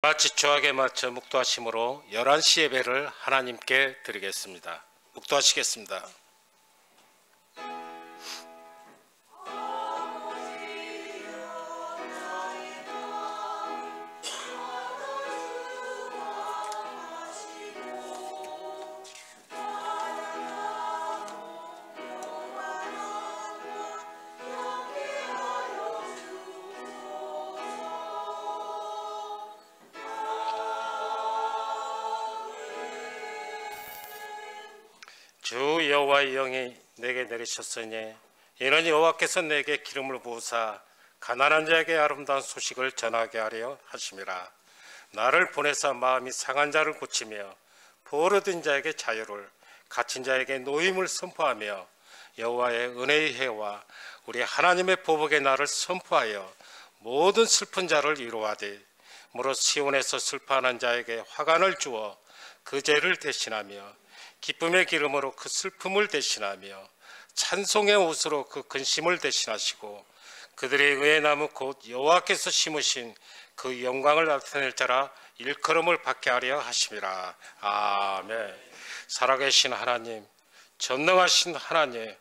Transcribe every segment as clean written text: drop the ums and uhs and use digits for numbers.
마치 조학에 맞춰 묵도하심으로 11시 예배를 하나님께 드리겠습니다. 묵도하시겠습니다. 주 여호와의 영이 내게 내리셨으니 이는 여호와께서 내게 기름을 부으사 가난한 자에게 아름다운 소식을 전하게 하려 하심이라. 나를 보내사 마음이 상한 자를 고치며 벌 얻은 자에게 자유를, 갇힌 자에게 노임을 선포하며 여호와의 은혜의 해와 우리 하나님의 보복의 날을 선포하여 모든 슬픈 자를 위로하되 무릇 시온에서 슬퍼하는 자에게 화관을 주어 그 죄를 대신하며 기쁨의 기름으로 그 슬픔을 대신하며 찬송의 옷으로 그 근심을 대신하시고 그들의 의의 나무 곧 여호와께서 심으신 그 영광을 나타낼 자라 일컬음을 받게 하려 하심이라. 아멘. 살아계신 하나님, 전능하신 하나님,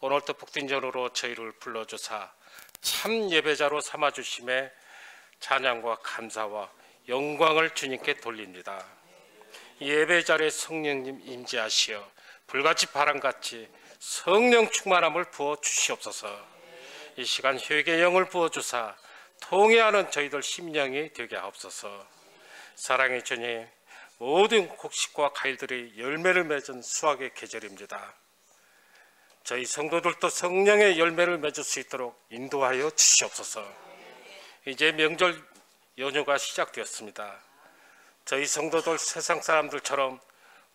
오늘도 복된전으로 저희를 불러주사 참 예배자로 삼아주심에 찬양과 감사와 영광을 주님께 돌립니다. 예배자리에 성령님 임재하시어 불같이 바람같이 성령 충만함을 부어 주시옵소서. 이 시간 회개의 영을 부어주사 통회하는 저희들 심령이 되게 하옵소서. 사랑의 주님, 모든 곡식과 과일들이 열매를 맺은 수확의 계절입니다. 저희 성도들도 성령의 열매를 맺을 수 있도록 인도하여 주시옵소서. 이제 명절 연휴가 시작되었습니다. 저희 성도들 세상 사람들처럼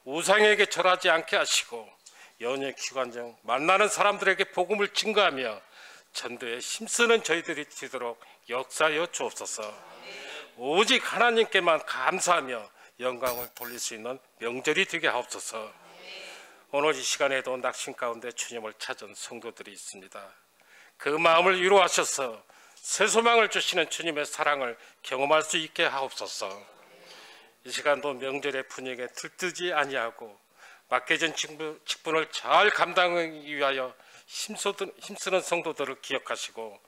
우상에게 절하지 않게 하시고 연휴 기간 중 만나는 사람들에게 복음을 증거하며 전도에 힘쓰는 저희들이 되도록 역사하여 주옵소서. 오직 하나님께만 감사하며 영광을 돌릴 수 있는 명절이 되게 하옵소서. 오늘 이 시간에도 낙심 가운데 주님을 찾은 성도들이 있습니다. 그 마음을 위로하셔서 새 소망을 주시는 주님의 사랑을 경험할 수 있게 하옵소서. 이 시간도 명절의 분위기에 들뜨지 아니하고 맡겨진 직분을 잘 감당하기 위하여 힘쓰는 성도들을 기억하시고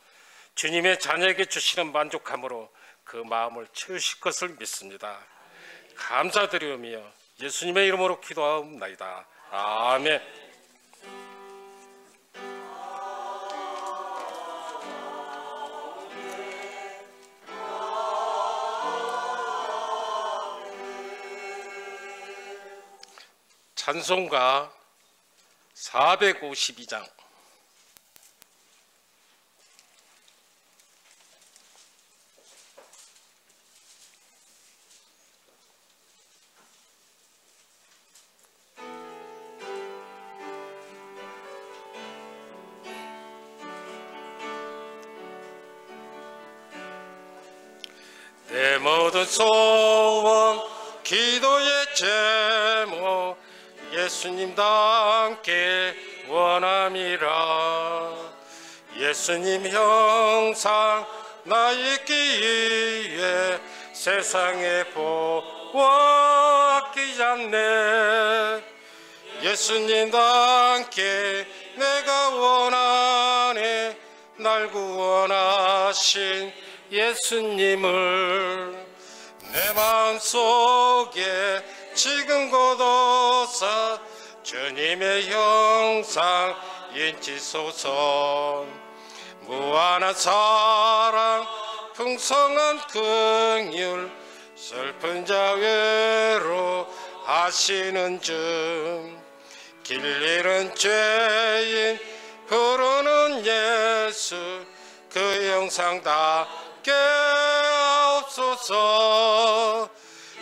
주님의 자녀에게 주시는 만족함으로 그 마음을 채우실 것을 믿습니다. 감사드리오며 예수님의 이름으로 기도하옵나이다. 아멘. 찬송가 452장. 내 모든 소원 기도의 제목 예수님과 함께 원함이라. 예수님 형상 나 있기 위해 세상에 보아 아끼지 않네. 예수님과 함께 내가 원하네. 날 구원하신 예수님을 내 마음속에 지금 곳곳아 주님의 형상 인치소서. 무한한 사랑 풍성한 긍휼 슬픈 자 외로하시는 중 길 잃은 죄인 부르는 예수 그 형상답게 하옵소서.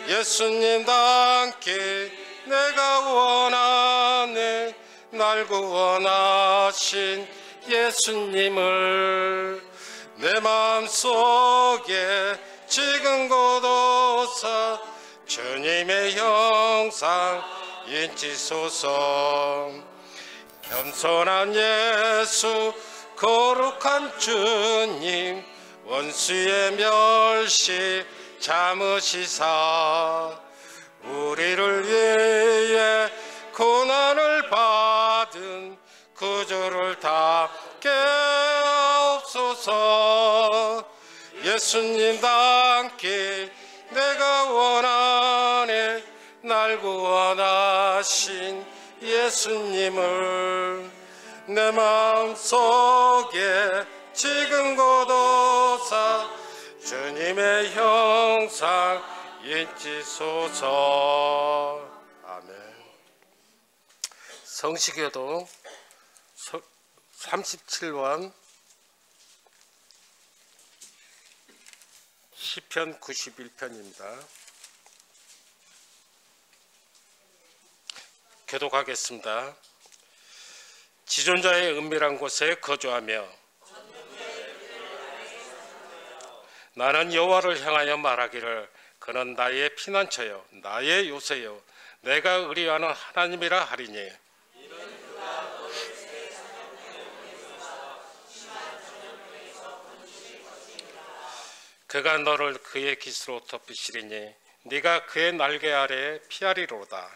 예수님과 함께 내가 원하네. 날 구원하신 예수님을 내 마음속에 지금 곳곳아 주님의 형상 인치소서. 겸손한 예수 거룩한 주님 원수의 멸시 참으시사 우리를 위해 고난을 받은 구주를 닮게 하옵소서. 예수님 닮기 내가 원하네. 날 구원하신 예수님을 내 마음속에 지금 고도사 주님의 형상 인치소서. 아멘. 성시교도 37권 시편 91편입니다. 교독하겠습니다. 지존자의 은밀한 곳에 거주하며 나는 여호와를 향하여 말하기를 그는 나의 피난처요 나의 요새요 내가 의뢰하는 하나님이라 하리니 그가 너를 그의 깃으로 덮으시리니 네가 그의 날개 아래에 피하리로다.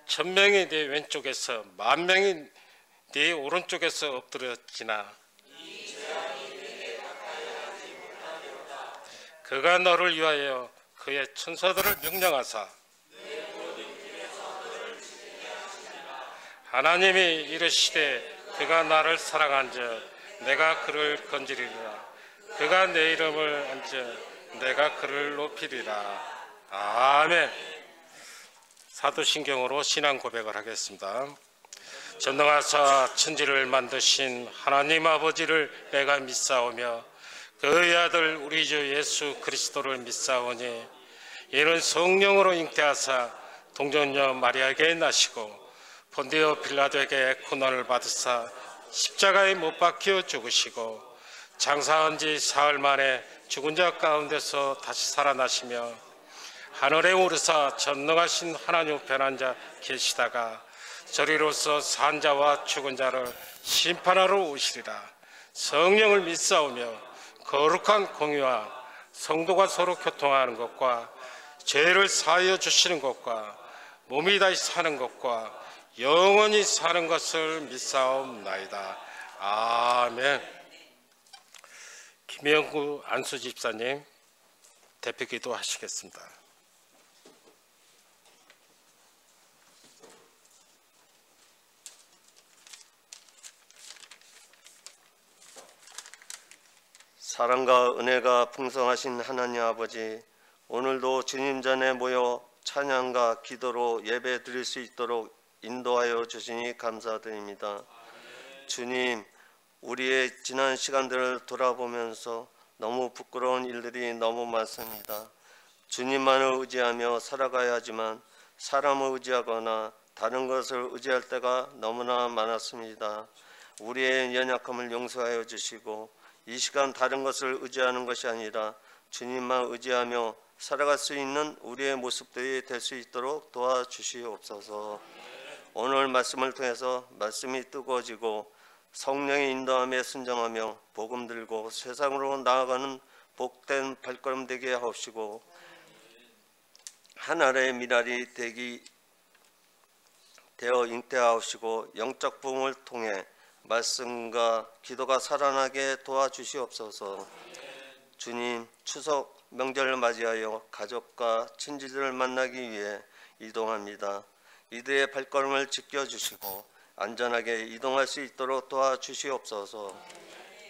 천명이 네 왼쪽에서 만명이 네 오른쪽에서 엎드려지나 그가 너를 위하여 그의 천사들을 명령하사 하나님이 이르시되 그가 나를 사랑한즉 내가 그를 건지리라. 그가 내 이름을 안즉 내가 그를 높이리라. 아멘. 사도신경으로 신앙 고백을 하겠습니다. 전능하사 천지를 만드신 하나님 아버지를 내가 믿사오며 그의 아들 우리 주 예수 그리스도를 믿사오니 이는 성령으로 잉태하사 동정녀 마리아에게 나시고 본디오 빌라도에게 고난을 받으사 십자가에 못 박혀 죽으시고 장사한 지 사흘 만에 죽은 자 가운데서 다시 살아나시며 하늘에 오르사 전능하신 하나님 우편 앉아 계시다가 저리로서 산 자와 죽은 자를 심판하러 오시리라. 성령을 믿사오며 거룩한 공유와 성도가 서로 교통하는 것과 죄를 사하여 주시는 것과 몸이 다시 사는 것과 영원히 사는 것을 믿사옵나이다. 아멘. 김영구 안수 집사님 대표기도 하시겠습니다. 사랑과 은혜가 풍성하신 하나님 아버지, 오늘도 주님 전에 모여 찬양과 기도로 예배 드릴 수 있도록 인도하여 주시니 감사드립니다. 주님, 우리의 지난 시간들을 돌아보면서 너무 부끄러운 일들이 너무 많습니다. 주님만을 의지하며 살아가야 하지만 사람을 의지하거나 다른 것을 의지할 때가 너무나 많았습니다. 우리의 연약함을 용서하여 주시고 이 시간 다른 것을 의지하는 것이 아니라 주님만 의지하며 살아갈 수 있는 우리의 모습들이 될 수 있도록 도와주시옵소서. 오늘 말씀을 통해서 말씀이 뜨거워지고 성령의 인도함에 순종하며 복음 들고 세상으로 나아가는 복된 발걸음 되게 하옵시고 하늘의 미랄이 되어 잉태하옵시고 영적 부흥을 통해 말씀과 기도가 살아나게 도와주시옵소서. 주님, 추석 명절을 맞이하여 가족과 친지들을 만나기 위해 이동합니다. 이들의 발걸음을 지켜주시고 안전하게 이동할 수 있도록 도와주시옵소서.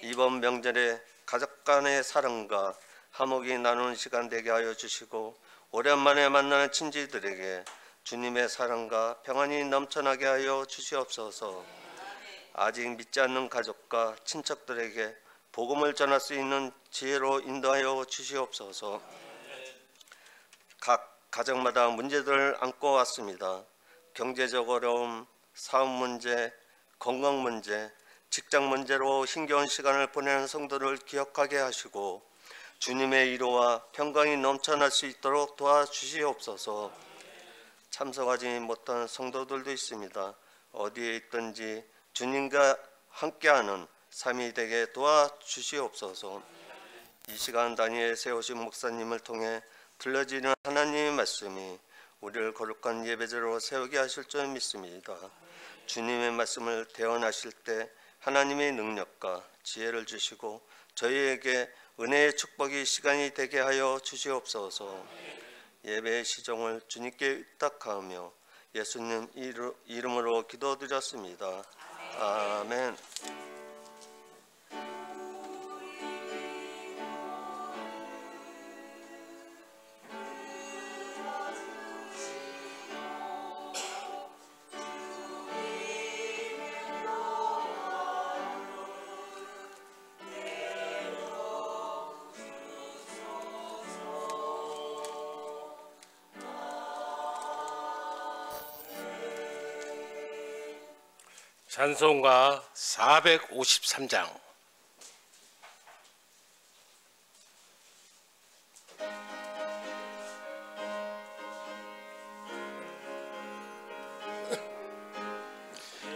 이번 명절에 가족 간의 사랑과 화목이 나누는 시간 되게 하여 주시고 오랜만에 만나는 친지들에게 주님의 사랑과 평안이 넘쳐나게 하여 주시옵소서. 아직 믿지 않는 가족과 친척들에게 복음을 전할 수 있는 지혜로 인도하여 주시옵소서. 각 가정마다 문제들을 안고 왔습니다. 경제적 어려움, 사업 문제, 건강 문제, 직장 문제로 힘겨운 시간을 보내는 성도를 기억하게 하시고 주님의 위로와 평강이 넘쳐날 수 있도록 도와주시옵소서. 참석하지 못한 성도들도 있습니다. 어디에 있든지 주님과 함께하는 삶이 되게 도와주시옵소서. 이 시간 단위에 세우신 목사님을 통해 들려지는 하나님의 말씀이 우리를 거룩한 예배자로 세우게 하실 줄 믿습니다. 주님의 말씀을 대언하실 때 하나님의 능력과 지혜를 주시고 저희에게 은혜의 축복이 시간이 되게 하여 주시옵소서. 예배의 시종을 주님께 의탁하며 예수님 이름으로 기도드렸습니다. 아멘. 찬송가 453장.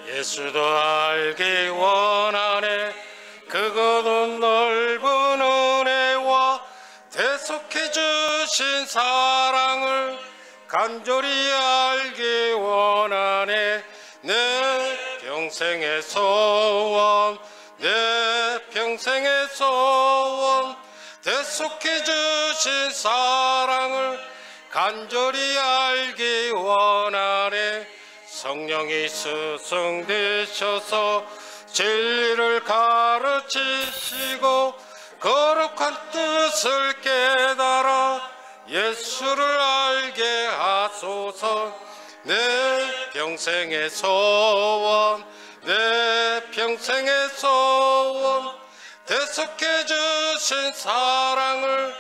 예수도 알기 원하네. 그것은 넓은 은혜와 대속해 주신 사랑을 간절히 알기 원하네. 내 평생의 소원, 내 평생의 소원, 대속해 주신 사랑을 간절히 알기 원하네. 성령이 스승되셔서 진리를 가르치시고 거룩한 뜻을 깨달아 예수를 알게 하소서. 내 평생의 소원, 내 평생의 소원, 대속해 주신 사랑을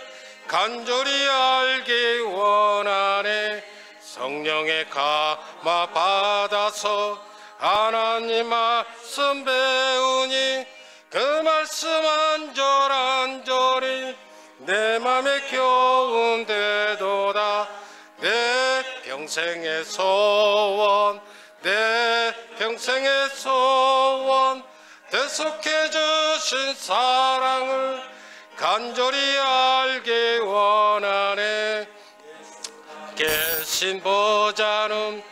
간절히 알기 원하네. 성령의 감화 받아서 하나님 말씀 배우니 그 말씀 안절안절이 내 맘에 겨운되도다. 내 평생의 소원, 내 평생의 소원, 대속해 주신 사랑을 간절히 알기 원하네. 계신 보좌는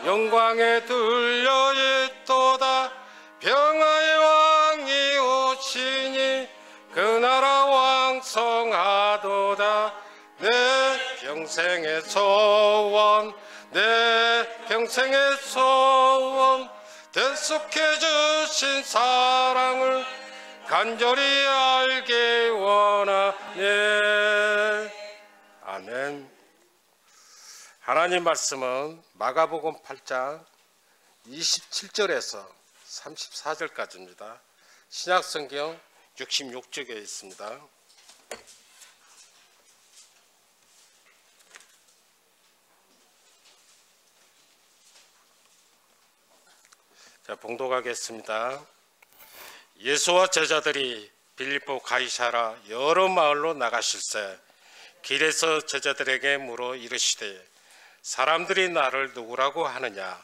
영광에 들려 있도다. 평화의 왕이 오시니 그 나라 왕성하도다. 내 평생의 소원, 내 평생의 소원, 대속해 주신 사랑을 간절히 알기 원하네. 아멘. 하나님 말씀은 마가복음 8장 27절에서 34절까지입니다. 신약성경 66쪽에 있습니다. 자, 봉독하겠습니다. 예수와 제자들이 빌립보 가이사라 여러 마을로 나가실새 길에서 제자들에게 물어 이르시되 사람들이 나를 누구라고 하느냐?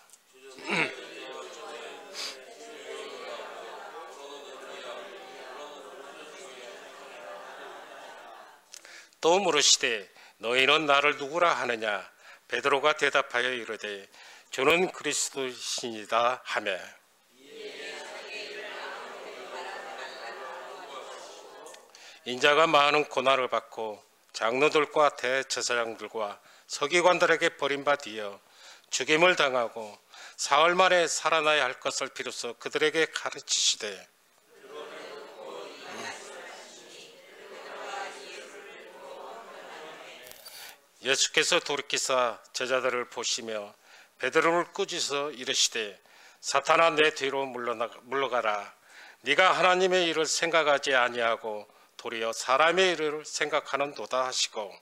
또 물으시되 너희는 나를 누구라 하느냐? 베드로가 대답하여 이르되 주는 그리스도이시니이다 하매 인자가 많은 고난을 받고 장로들과 대제사장들과 서기관들에게 버림받아 죽임을 당하고 사흘 만에 살아나야 할 것을 비로소 그들에게 가르치시되 예수께서 돌이키사 제자들을 보시며 베드로를 꾸짖어 이르시되 사탄아 내 뒤로 물러가라. 네가 하나님의 일을 생각하지 아니하고 도리어 사람의 일을 생각하는도다 하시고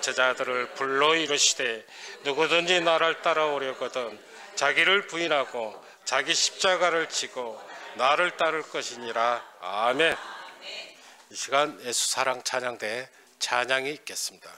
제자들을 불러 이르시되 누구든지 나를 따라오려거든 자기를 부인하고 자기 십자가를 지고 나를 따를 것이니라. 아멘. 이 시간 예수 사랑 찬양대에 찬양이 있겠습니다.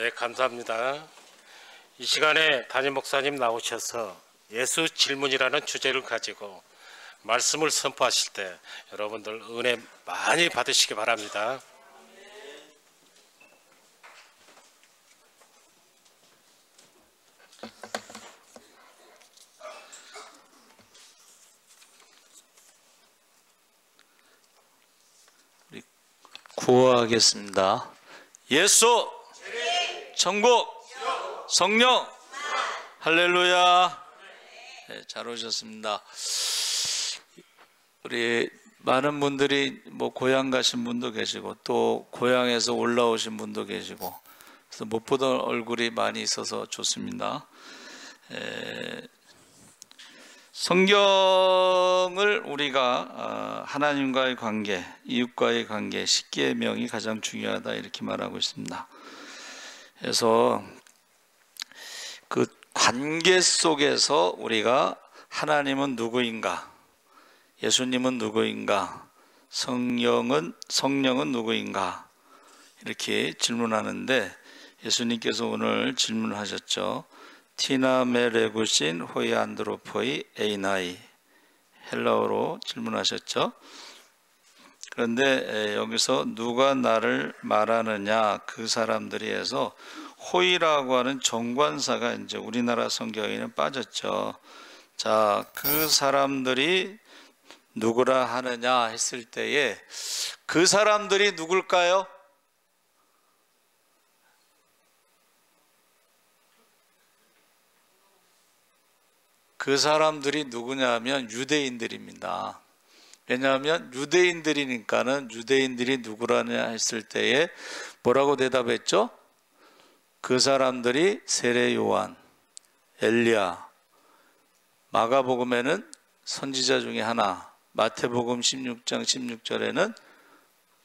네, 감사합니다. 이 시간에 담임 목사님 나오셔서 예수 질문이라는 주제를 가지고 말씀을 선포하실 때 여러분들 은혜 많이 받으시기 바랍니다. 구호하겠습니다. 예수, 천국, 성령, 할렐루야. 네, 잘 오셨습니다. 우리 많은 분들이 고향 가신 분도 계시고 또 고향에서 올라오신 분도 계시고 그래서 못 보던 얼굴이 많이 있어서 좋습니다. 성경을 우리가 하나님과의 관계, 이웃과의 관계, 십계명이 가장 중요하다 이렇게 말하고 있습니다. 그래서 그 관계 속에서 우리가 하나님은 누구인가, 예수님은 누구인가, 성령은 누구인가 이렇게 질문하는데 예수님께서 오늘 질문하셨죠. 티나메 레구신 호이 안드로포이 에이나이, 헬라어로 질문하셨죠. 그런데 여기서 누가 나를 말하느냐, 그 사람들이 해서 호이라고 하는 정관사가 이제 우리나라 성경에는 빠졌죠. 자, 그 사람들이 누구라 하느냐 했을 때에 그 사람들이 누굴까요? 그 사람들이 누구냐면 유대인들입니다. 왜냐하면 유대인들이니까는 유대인들이 누구라냐 했을 때에 뭐라고 대답했죠? 그 사람들이 세례 요한, 엘리야, 마가복음에는 선지자 중에 하나, 마태복음 16장 16절에는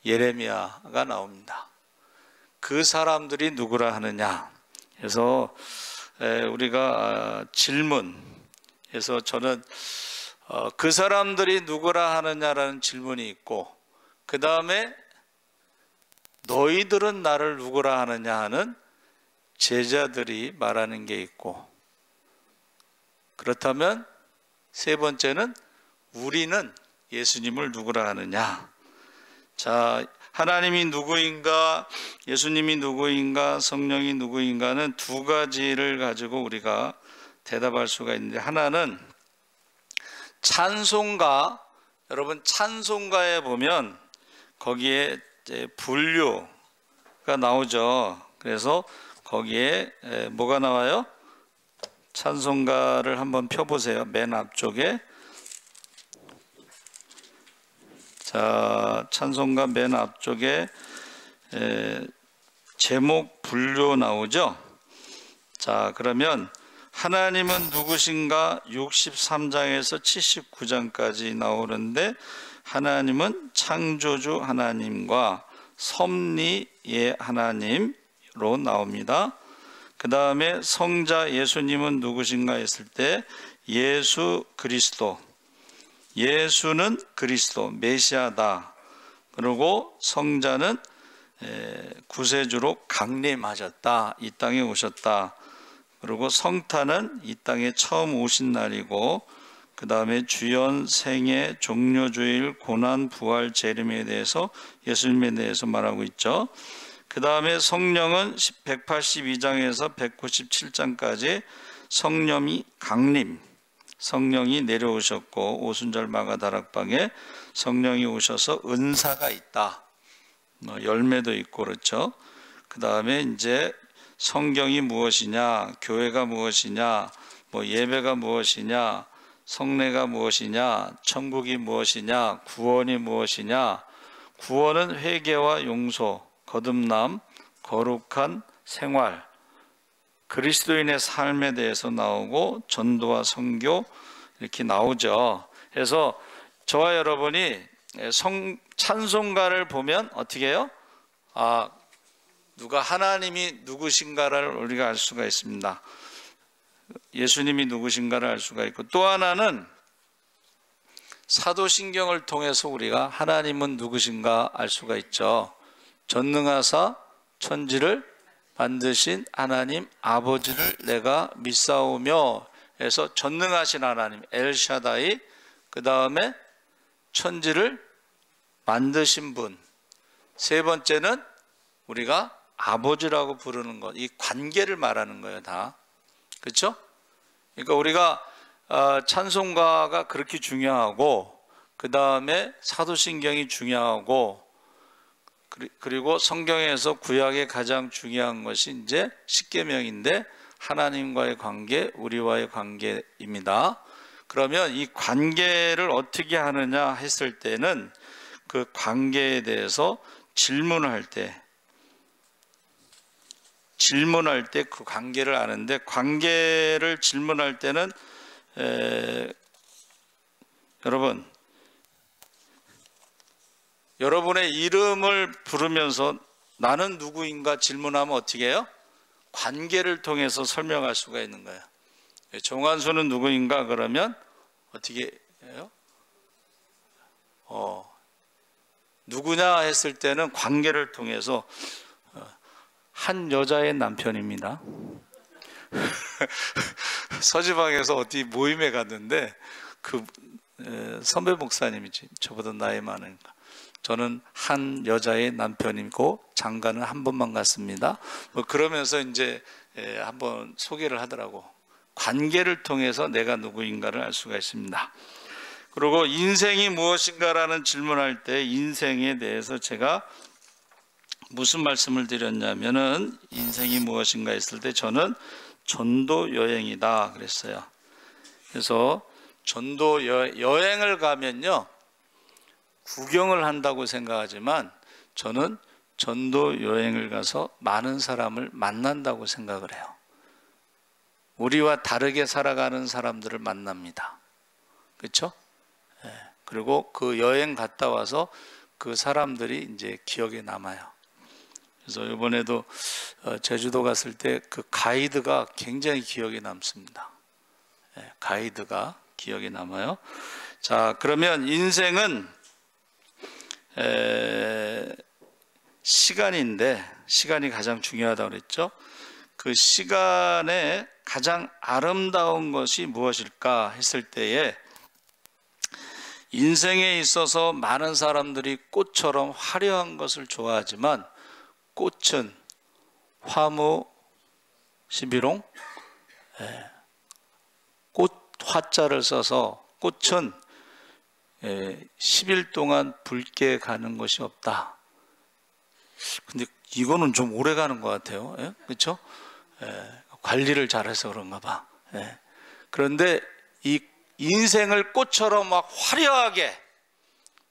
예레미야가 나옵니다. 그 사람들이 누구라 하느냐. 그래서 우리가 질문에서 저는 그 사람들이 누구라 하느냐라는 질문이 있고, 그 다음에 너희들은 나를 누구라 하느냐 하는 제자들이 말하는 게 있고, 그렇다면 세 번째는 우리는 예수님을 누구라 하느냐. 자, 하나님이 누구인가, 예수님이 누구인가, 성령이 누구인가는 두 가지를 가지고 우리가 대답할 수가 있는데, 하나는 찬송가, 여러분 찬송가에 보면 거기에 이제 분류가 나오죠. 그래서 거기에 뭐가 나와요? 찬송가를 한번 펴보세요. 맨 앞쪽에. 자, 찬송가 맨 앞쪽에 제목 분류 나오죠. 자, 그러면 하나님은 누구신가 63장에서 79장까지 나오는데, 하나님은 창조주 하나님과 섭리의 하나님으로 나옵니다. 그 다음에 성자 예수님은 누구신가 했을 때 예수 그리스도, 예수는 그리스도 메시아다. 그리고 성자는 구세주로 강림하셨다, 이 땅에 오셨다. 그리고 성탄은 이 땅에 처음 오신 날이고, 그 다음에 주연, 생애, 종료주일, 고난, 부활, 재림에 대해서, 예수님에 대해서 말하고 있죠. 그 다음에 성령은 182장에서 197장까지 성령이 강림, 성령이 내려오셨고, 오순절 마가다락방에 성령이 오셔서 은사가 있다, 열매도 있고 그렇죠. 그 다음에 이제 성경이 무엇이냐, 교회가 무엇이냐, 예배가 무엇이냐, 성례가 무엇이냐, 천국이 무엇이냐, 구원이 무엇이냐. 구원은 회개와 용서, 거듭남, 거룩한 생활, 그리스도인의 삶에 대해서 나오고, 전도와 선교 이렇게 나오죠. 그래서 저와 여러분이 찬송가를 보면 어떻게 해요? 누가 하나님이 누구신가를 우리가 알 수가 있습니다. 예수님이 누구신가를 알 수가 있고, 또 하나는 사도신경을 통해서 우리가 하나님은 누구신가 알 수가 있죠. 전능하사 천지를 만드신 하나님 아버지를 내가 믿사오며 해서 전능하신 하나님 엘샤다이, 그 다음에 천지를 만드신 분, 세 번째는 우리가 아버지라고 부르는 것, 이 관계를 말하는 거예요 다. 그렇죠? 그러니까 우리가 찬송가가 그렇게 중요하고, 그 다음에 사도신경이 중요하고, 그리고 성경에서 구약의 가장 중요한 것이 이제 십계명인데 하나님과의 관계, 우리와의 관계입니다. 그러면 이 관계를 어떻게 하느냐 했을 때는 그 관계에 대해서 질문할 때 그 관계를 아는데, 관계를 질문할 때는 여러분의 이름을 부르면서 나는 누구인가 질문하면 어떻게 해요? 관계를 통해서 설명할 수가 있는 거예요. 정환수는 누구인가 그러면 어떻게 해요? 누구냐 했을 때는 관계를 통해서 한 여자의 남편입니다. 서지방에서 어디 모임에 갔는데 그 선배 목사님이지, 저보다 나이 많으니까, 저는 한 여자의 남편이고 장가는 한 번만 갔습니다. 뭐 그러면서 이제 한번 소개를 하더라고. 관계를 통해서 내가 누구인가를 알 수가 있습니다. 그리고 인생이 무엇인가라는 질문할 때 인생에 대해서 제가 무슨 말씀을 드렸냐면은, 인생이 무엇인가 했을 때 저는 전도 여행이다 그랬어요. 그래서 전도 여행을 가면요 구경을 한다고 생각하지만 저는 전도 여행을 가서 많은 사람을 만난다고 생각을 해요. 우리와 다르게 살아가는 사람들을 만납니다. 그렇죠? 그리고 그 여행 갔다 와서 그 사람들이 이제 기억에 남아요. 그래서 이번에도 제주도 갔을 때 그 가이드가 굉장히 기억에 남습니다. 가이드가 기억에 남아요. 자, 그러면 인생은 시간인데, 시간이 가장 중요하다고 그랬죠. 그 시간에 가장 아름다운 것이 무엇일까 했을 때에, 인생에 있어서 많은 사람들이 꽃처럼 화려한 것을 좋아하지만 꽃은 화무 11홍, 꽃 화자를 써서 꽃은 10일 동안 붉게 가는 것이 없다. 근데 이거는 좀 오래 가는 것 같아요. 그렇죠? 관리를 잘해서 그런가 봐. 그런데 이 인생을 꽃처럼 막 화려하게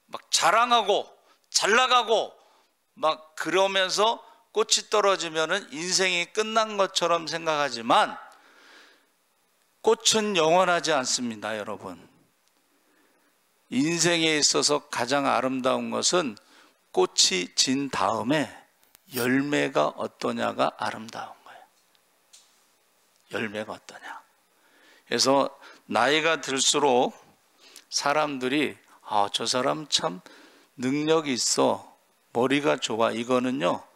막 자랑하고 잘 나가고 막 그러면서 꽃이 떨어지면은 인생이 끝난 것처럼 생각하지만 꽃은 영원하지 않습니다, 여러분. 인생에 있어서 가장 아름다운 것은 꽃이 진 다음에 열매가 어떠냐가 아름다운 거예요. 열매가 어떠냐. 그래서 나이가 들수록 사람들이 저 사람 참 능력이 있어, 머리가 좋아, 이거는요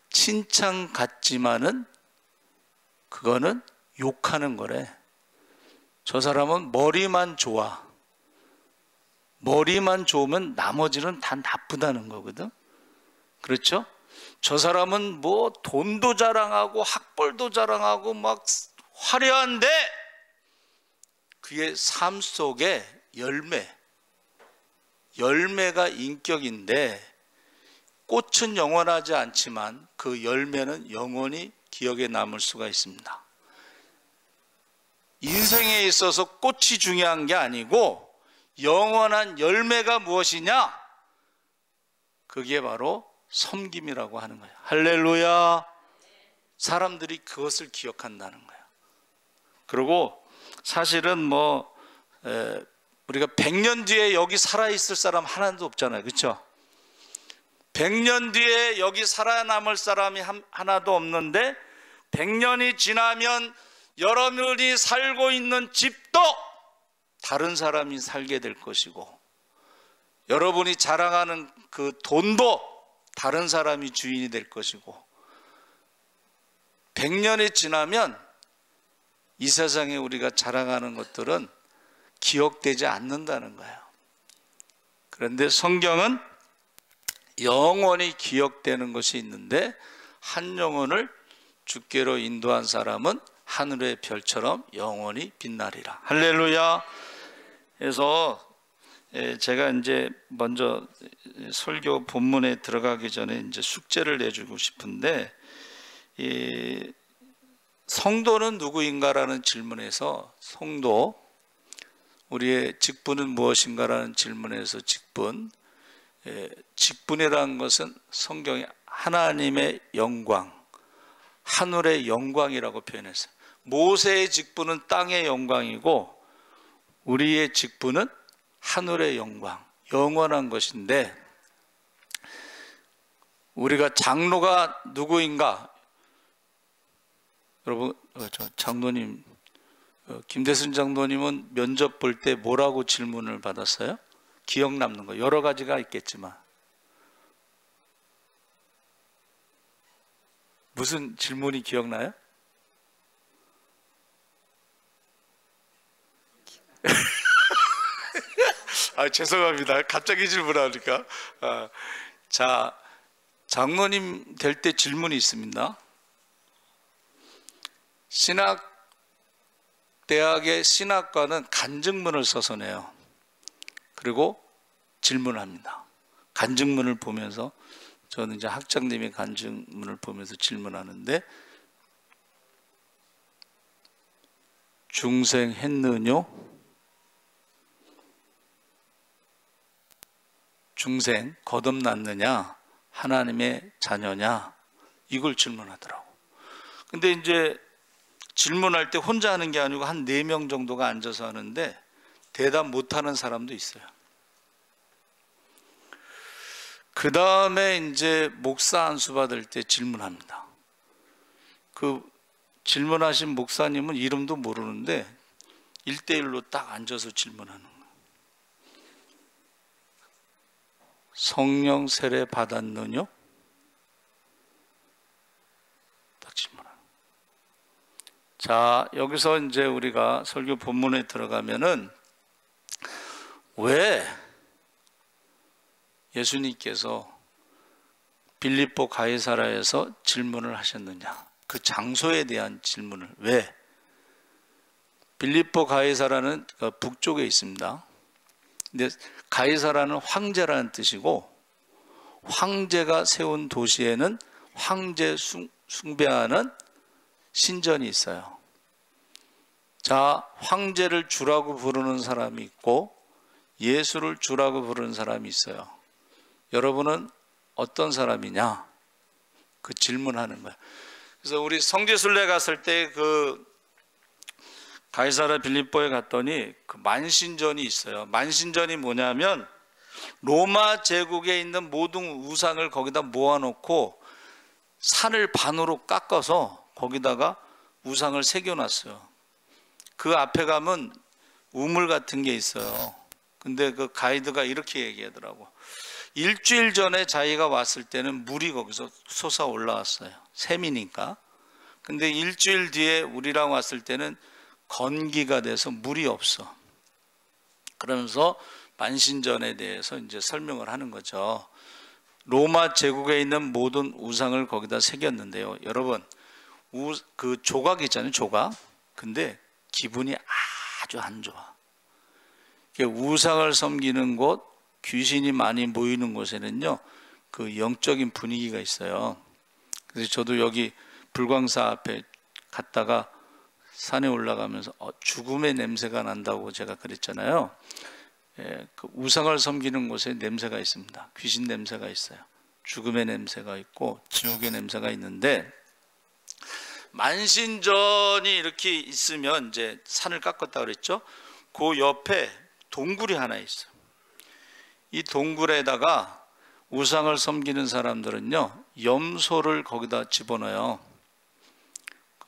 칭찬 같지만은 그거는 욕하는 거래. 저 사람은 머리만 좋아. 머리만 좋으면 나머지는 다 나쁘다는 거거든. 그렇죠? 저 사람은 뭐 돈도 자랑하고 학벌도 자랑하고 막 화려한데 그의 삶 속에 열매가 인격인데, 꽃은 영원하지 않지만 그 열매는 영원히 기억에 남을 수가 있습니다. 인생에 있어서 꽃이 중요한 게 아니고 영원한 열매가 무엇이냐? 그게 바로 섬김이라고 하는 거예요. 할렐루야. 사람들이 그것을 기억한다는 거예요. 그리고 사실은 뭐 우리가 100년 뒤에 여기 살아있을 사람 하나도 없잖아요. 그렇죠? 100년 뒤에 여기 살아남을 사람이 하나도 없는데 100년이 지나면 여러분이 살고 있는 집도 다른 사람이 살게 될 것이고, 여러분이 자랑하는 그 돈도 다른 사람이 주인이 될 것이고, 100년이 지나면 이 세상에 우리가 자랑하는 것들은 기억되지 않는다는 거예요. 그런데 성경은 영원히 기억되는 것이 있는데, 한 영혼을 주께로 인도한 사람은 하늘의 별처럼 영원히 빛나리라. 할렐루야. 그래서 제가 이제 먼저 설교 본문에 들어가기 전에 이제 숙제를 내주고 싶은데, 이 성도는 누구인가라는 질문에서 성도, 우리의 직분은 무엇인가라는 질문에서 직분이라는 것은 성경에 하나님의 영광, 하늘의 영광이라고 표현했어요. 모세의 직분은 땅의 영광이고 우리의 직분은 하늘의 영광, 영원한 것인데, 우리가 장로가 누구인가? 여러분, 장로님, 김대순 장로님은 면접 볼 때 뭐라고 질문을 받았어요? 기억 남는 거 여러 가지가 있겠지만 무슨 질문이 기억나요? 죄송합니다. 갑자기 질문하니까. 자, 장로님 될 때 질문이 있습니다. 대학의 신학과는 간증문을 써서 내요. 그리고 질문합니다. 간증문을 보면서, 저는 이제 학장님의 간증문을 보면서 질문하는데, 중생했느뇨? 중생 거듭났느냐? 하나님의 자녀냐? 이걸 질문하더라고. 근데 이제 질문할 때 혼자 하는 게 아니고 한 4명 정도가 앉아서 하는데 대답 못하는 사람도 있어요. 그 다음에 이제 목사 안수 받을 때 질문합니다. 그 질문하신 목사님은 이름도 모르는데 1대1로 딱 앉아서 질문하는 거예요. 성령 세례 받았느뇨? 딱 질문하는 거예요. 자, 여기서 이제 우리가 설교 본문에 들어가면은 왜 예수님께서 빌립보 가이사라에서 질문을 하셨느냐, 그 장소에 대한 질문을 왜? 빌립보 가이사라는 북쪽에 있습니다. 근데 가이사라는 황제라는 뜻이고, 황제가 세운 도시에는 황제 숭배하는 신전이 있어요. 자, 황제를 주라고 부르는 사람이 있고 예수를 주라고 부르는 사람이 있어요. 여러분은 어떤 사람이냐? 그 질문하는 거예요. 그래서 우리 성지순례 갔을 때 그 가이사라 빌립보에 갔더니 그 만신전이 있어요. 만신전이 뭐냐면 로마 제국에 있는 모든 우상을 거기다 모아놓고 산을 반으로 깎아서 거기다가 우상을 새겨놨어요. 그 앞에 가면 우물 같은 게 있어요. 근데 그 가이드가 이렇게 얘기하더라고. 일주일 전에 자기가 왔을 때는 물이 거기서 솟아 올라왔어요. 샘이니까. 근데 일주일 뒤에 우리랑 왔을 때는 건기가 돼서 물이 없어. 그러면서 만신전에 대해서 이제 설명을 하는 거죠. 로마 제국에 있는 모든 우상을 거기다 새겼는데요. 여러분, 그 조각 있잖아요, 조각. 근데 기분이 아주 안 좋아. 우상을 섬기는 곳, 귀신이 많이 모이는 곳에는요, 그 영적인 분위기가 있어요. 그래서 저도 여기 불광사 앞에 갔다가 산에 올라가면서 죽음의 냄새가 난다고 제가 그랬잖아요. 그 우상을 섬기는 곳에 냄새가 있습니다. 귀신 냄새가 있어요. 죽음의 냄새가 있고 지옥의 냄새가 있는데, 만신전이 이렇게 있으면 이제 산을 깎았다 그랬죠. 그 옆에 동굴이 하나 있어요. 이 동굴에다가 우상을 섬기는 사람들은요, 염소를 거기다 집어넣어요.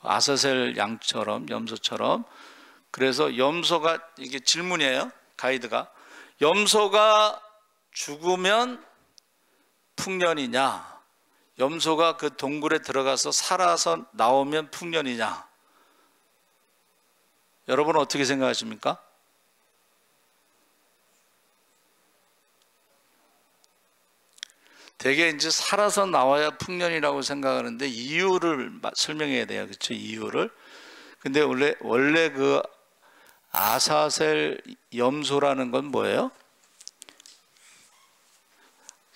아사셀 양처럼, 염소처럼. 그래서 염소가, 이게 질문이에요, 가이드가. 염소가 죽으면 풍년이냐, 염소가 그 동굴에 들어가서 살아서 나오면 풍년이냐? 여러분은 어떻게 생각하십니까? 대개 이제 살아서 나와야 풍년이라고 생각하는데 이유를 설명해야 돼요. 그렇죠? 이유를. 근데 원래 그 아사셀 염소라는 건 뭐예요?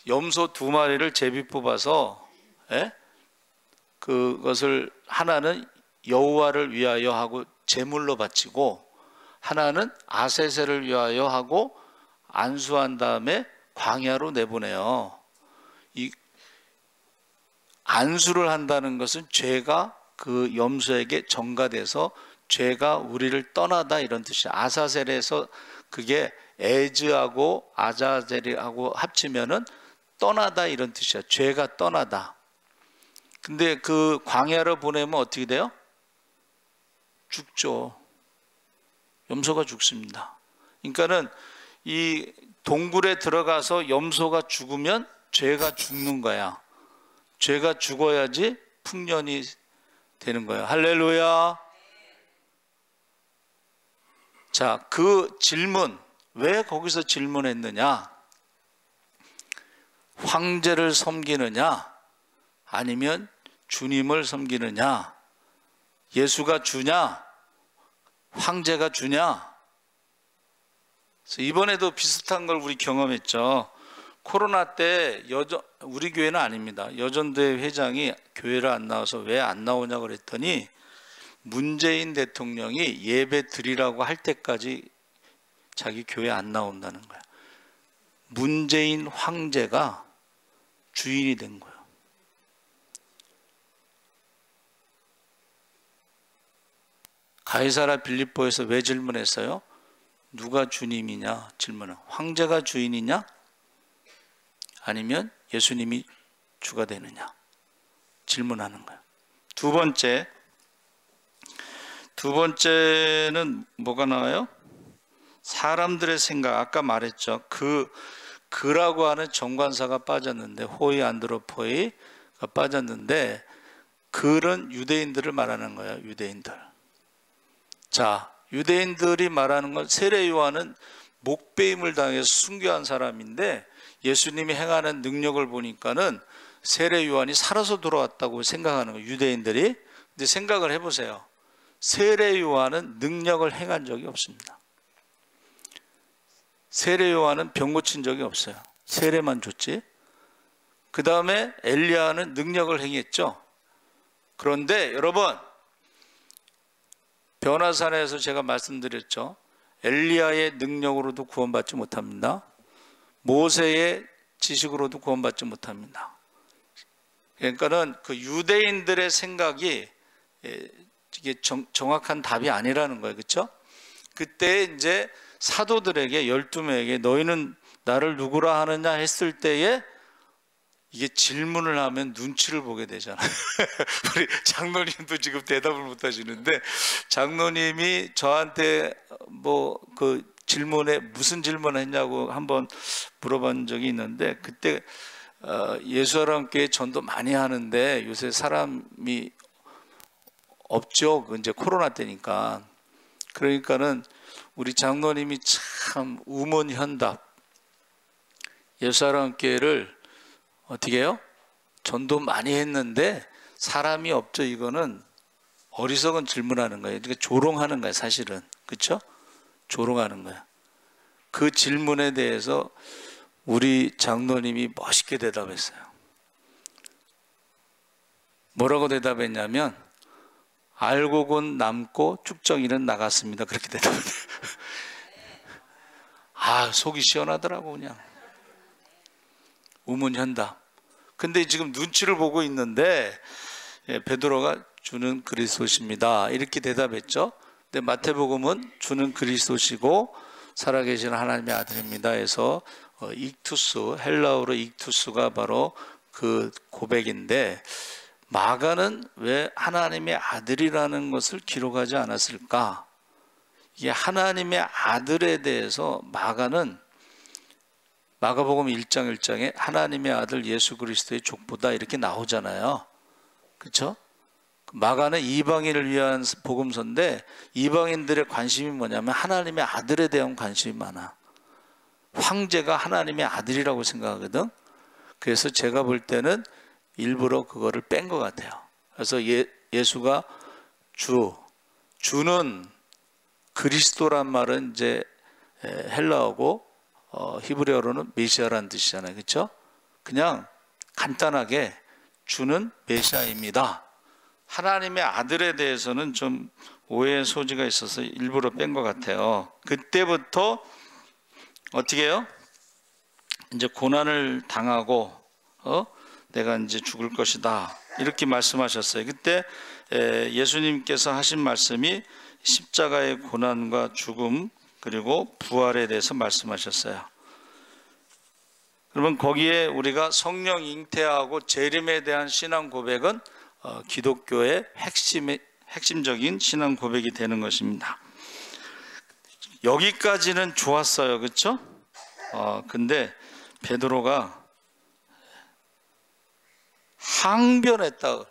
염소 2마리를 제비 뽑아서 그것을 하나는 여호와를 위하여 하고 제물로 바치고 하나는 아세셀을 위하여 하고 안수한 다음에 광야로 내보내요. 이 안수를 한다는 것은 죄가 그 염소에게 전가돼서 죄가 우리를 떠나다 이런 뜻이에요. 아사셀에서 그게 에즈하고 아자젤하고 합치면은 떠나다 이런 뜻이야. 죄가 떠나다. 근데 그 광야로 보내면 어떻게 돼요? 죽죠. 염소가 죽습니다. 그러니까는 이 동굴에 들어가서 염소가 죽으면 죄가 죽는 거야. 죄가 죽어야지 풍년이 되는 거예요. 할렐루야. 자, 그 질문, 왜 거기서 질문했느냐? 황제를 섬기느냐? 아니면 주님을 섬기느냐? 예수가 주냐? 황제가 주냐? 그래서 이번에도 비슷한 걸 우리 경험했죠. 코로나 때 우리 교회는 아닙니다. 여전대 회장이 교회를 안 나와서 왜 안 나오냐고 그랬더니 문재인 대통령이 예배 드리라고 할 때까지 자기 교회 안 나온다는 거야. 문재인 황제가 주인이 된 거예요. 가이사라 빌립보에서 왜 질문했어요? 누가 주님이냐 질문을. 황제가 주인이냐? 아니면 예수님이 주가 되느냐? 질문하는 거예요. 두 번째는 뭐가 나와요? 사람들의 생각. 아까 말했죠. 그라고 하는 정관사가 빠졌는데, 호이 안드로포이가 빠졌는데, 그는 유대인들을 말하는 거예요. 유대인들. 자, 유대인들이 말하는 건 세례 요한은 목배임을 당해서 순교한 사람인데 예수님이 행하는 능력을 보니까는 세례 요한이 살아서 돌아왔다고 생각하는 거예요. 유대인들이. 근데 생각을 해보세요. 세례 요한은 능력을 행한 적이 없습니다. 세례 요한은 병 고친 적이 없어요. 세례만 줬지. 그 다음에 엘리야는 능력을 행했죠. 그런데 여러분, 변화산에서 제가 말씀드렸죠. 엘리야의 능력으로도 구원받지 못합니다. 모세의 지식으로도 구원받지 못합니다. 그러니까는 그 유대인들의 생각이 이게 정확한 답이 아니라는 거예요. 그렇죠? 그때 이제 사도들에게 12명에게 너희는 나를 누구라 하느냐 했을 때에 이게 질문을 하면 눈치를 보게 되잖아요. 우리 장로님도 지금 대답을 못 하시는데, 장로님이 저한테 뭐 그 질문에 무슨 질문을 했냐고 한번 물어본 적이 있는데, 그때 예수사랑교회 전도 많이 하는데 요새 사람이 없죠. 이제 코로나 때니까. 그러니까는 우리 장로님이 참 우문현답, 예수사랑교회를 어떻게 해요? 전도 많이 했는데 사람이 없죠. 이거는 어리석은 질문하는 거예요. 그러니까 조롱하는 거예요. 사실은. 그렇죠? 조롱하는 거예요. 그 질문에 대해서 우리 장로님이 멋있게 대답했어요. 뭐라고 대답했냐면 알곡은 남고 쭉정이는 나갔습니다. 그렇게 대답했어요. 아, 속이 시원하더라고 그냥. 우문현답. 근데 지금 눈치를 보고 있는데 베드로가 주는 그리스도십니다. 이렇게 대답했죠. 근데 마태복음은 주는 그리스도시고 살아계신 하나님의 아들입니다 해서 익투스, 헬라어로 익투스가 바로 그 고백인데, 마가는 왜 하나님의 아들이라는 것을 기록하지 않았을까? 이게 하나님의 아들에 대해서 마가는 마가복음 1장 1장에 하나님의 아들 예수 그리스도의 족보다 이렇게 나오잖아요. 그렇죠? 마가는 이방인을 위한 복음서인데 이방인들의 관심이 뭐냐면 하나님의 아들에 대한 관심이 많아. 황제가 하나님의 아들이라고 생각하거든. 그래서 제가 볼 때는 일부러 그거를 뺀 것 같아요. 그래서 예수가 주는 그리스도란 말은 이제 헬라어고 히브리어로는 메시아라는 뜻이잖아요. 그렇죠? 그냥 간단하게 주는 메시아입니다. 하나님의 아들에 대해서는 좀 오해의 소지가 있어서 일부러 뺀 것 같아요. 그때부터 어떻게 해요? 이제 고난을 당하고 내가 이제 죽을 것이다 이렇게 말씀하셨어요. 그때 예수님께서 하신 말씀이 십자가의 고난과 죽음 그리고 부활에 대해서 말씀하셨어요. 그러면 거기에 우리가 성령 잉태하고 재림에 대한 신앙 고백은 기독교의 핵심적인 신앙 고백이 되는 것입니다. 여기까지는 좋았어요. 그렇죠? 근데 베드로가 항변했다.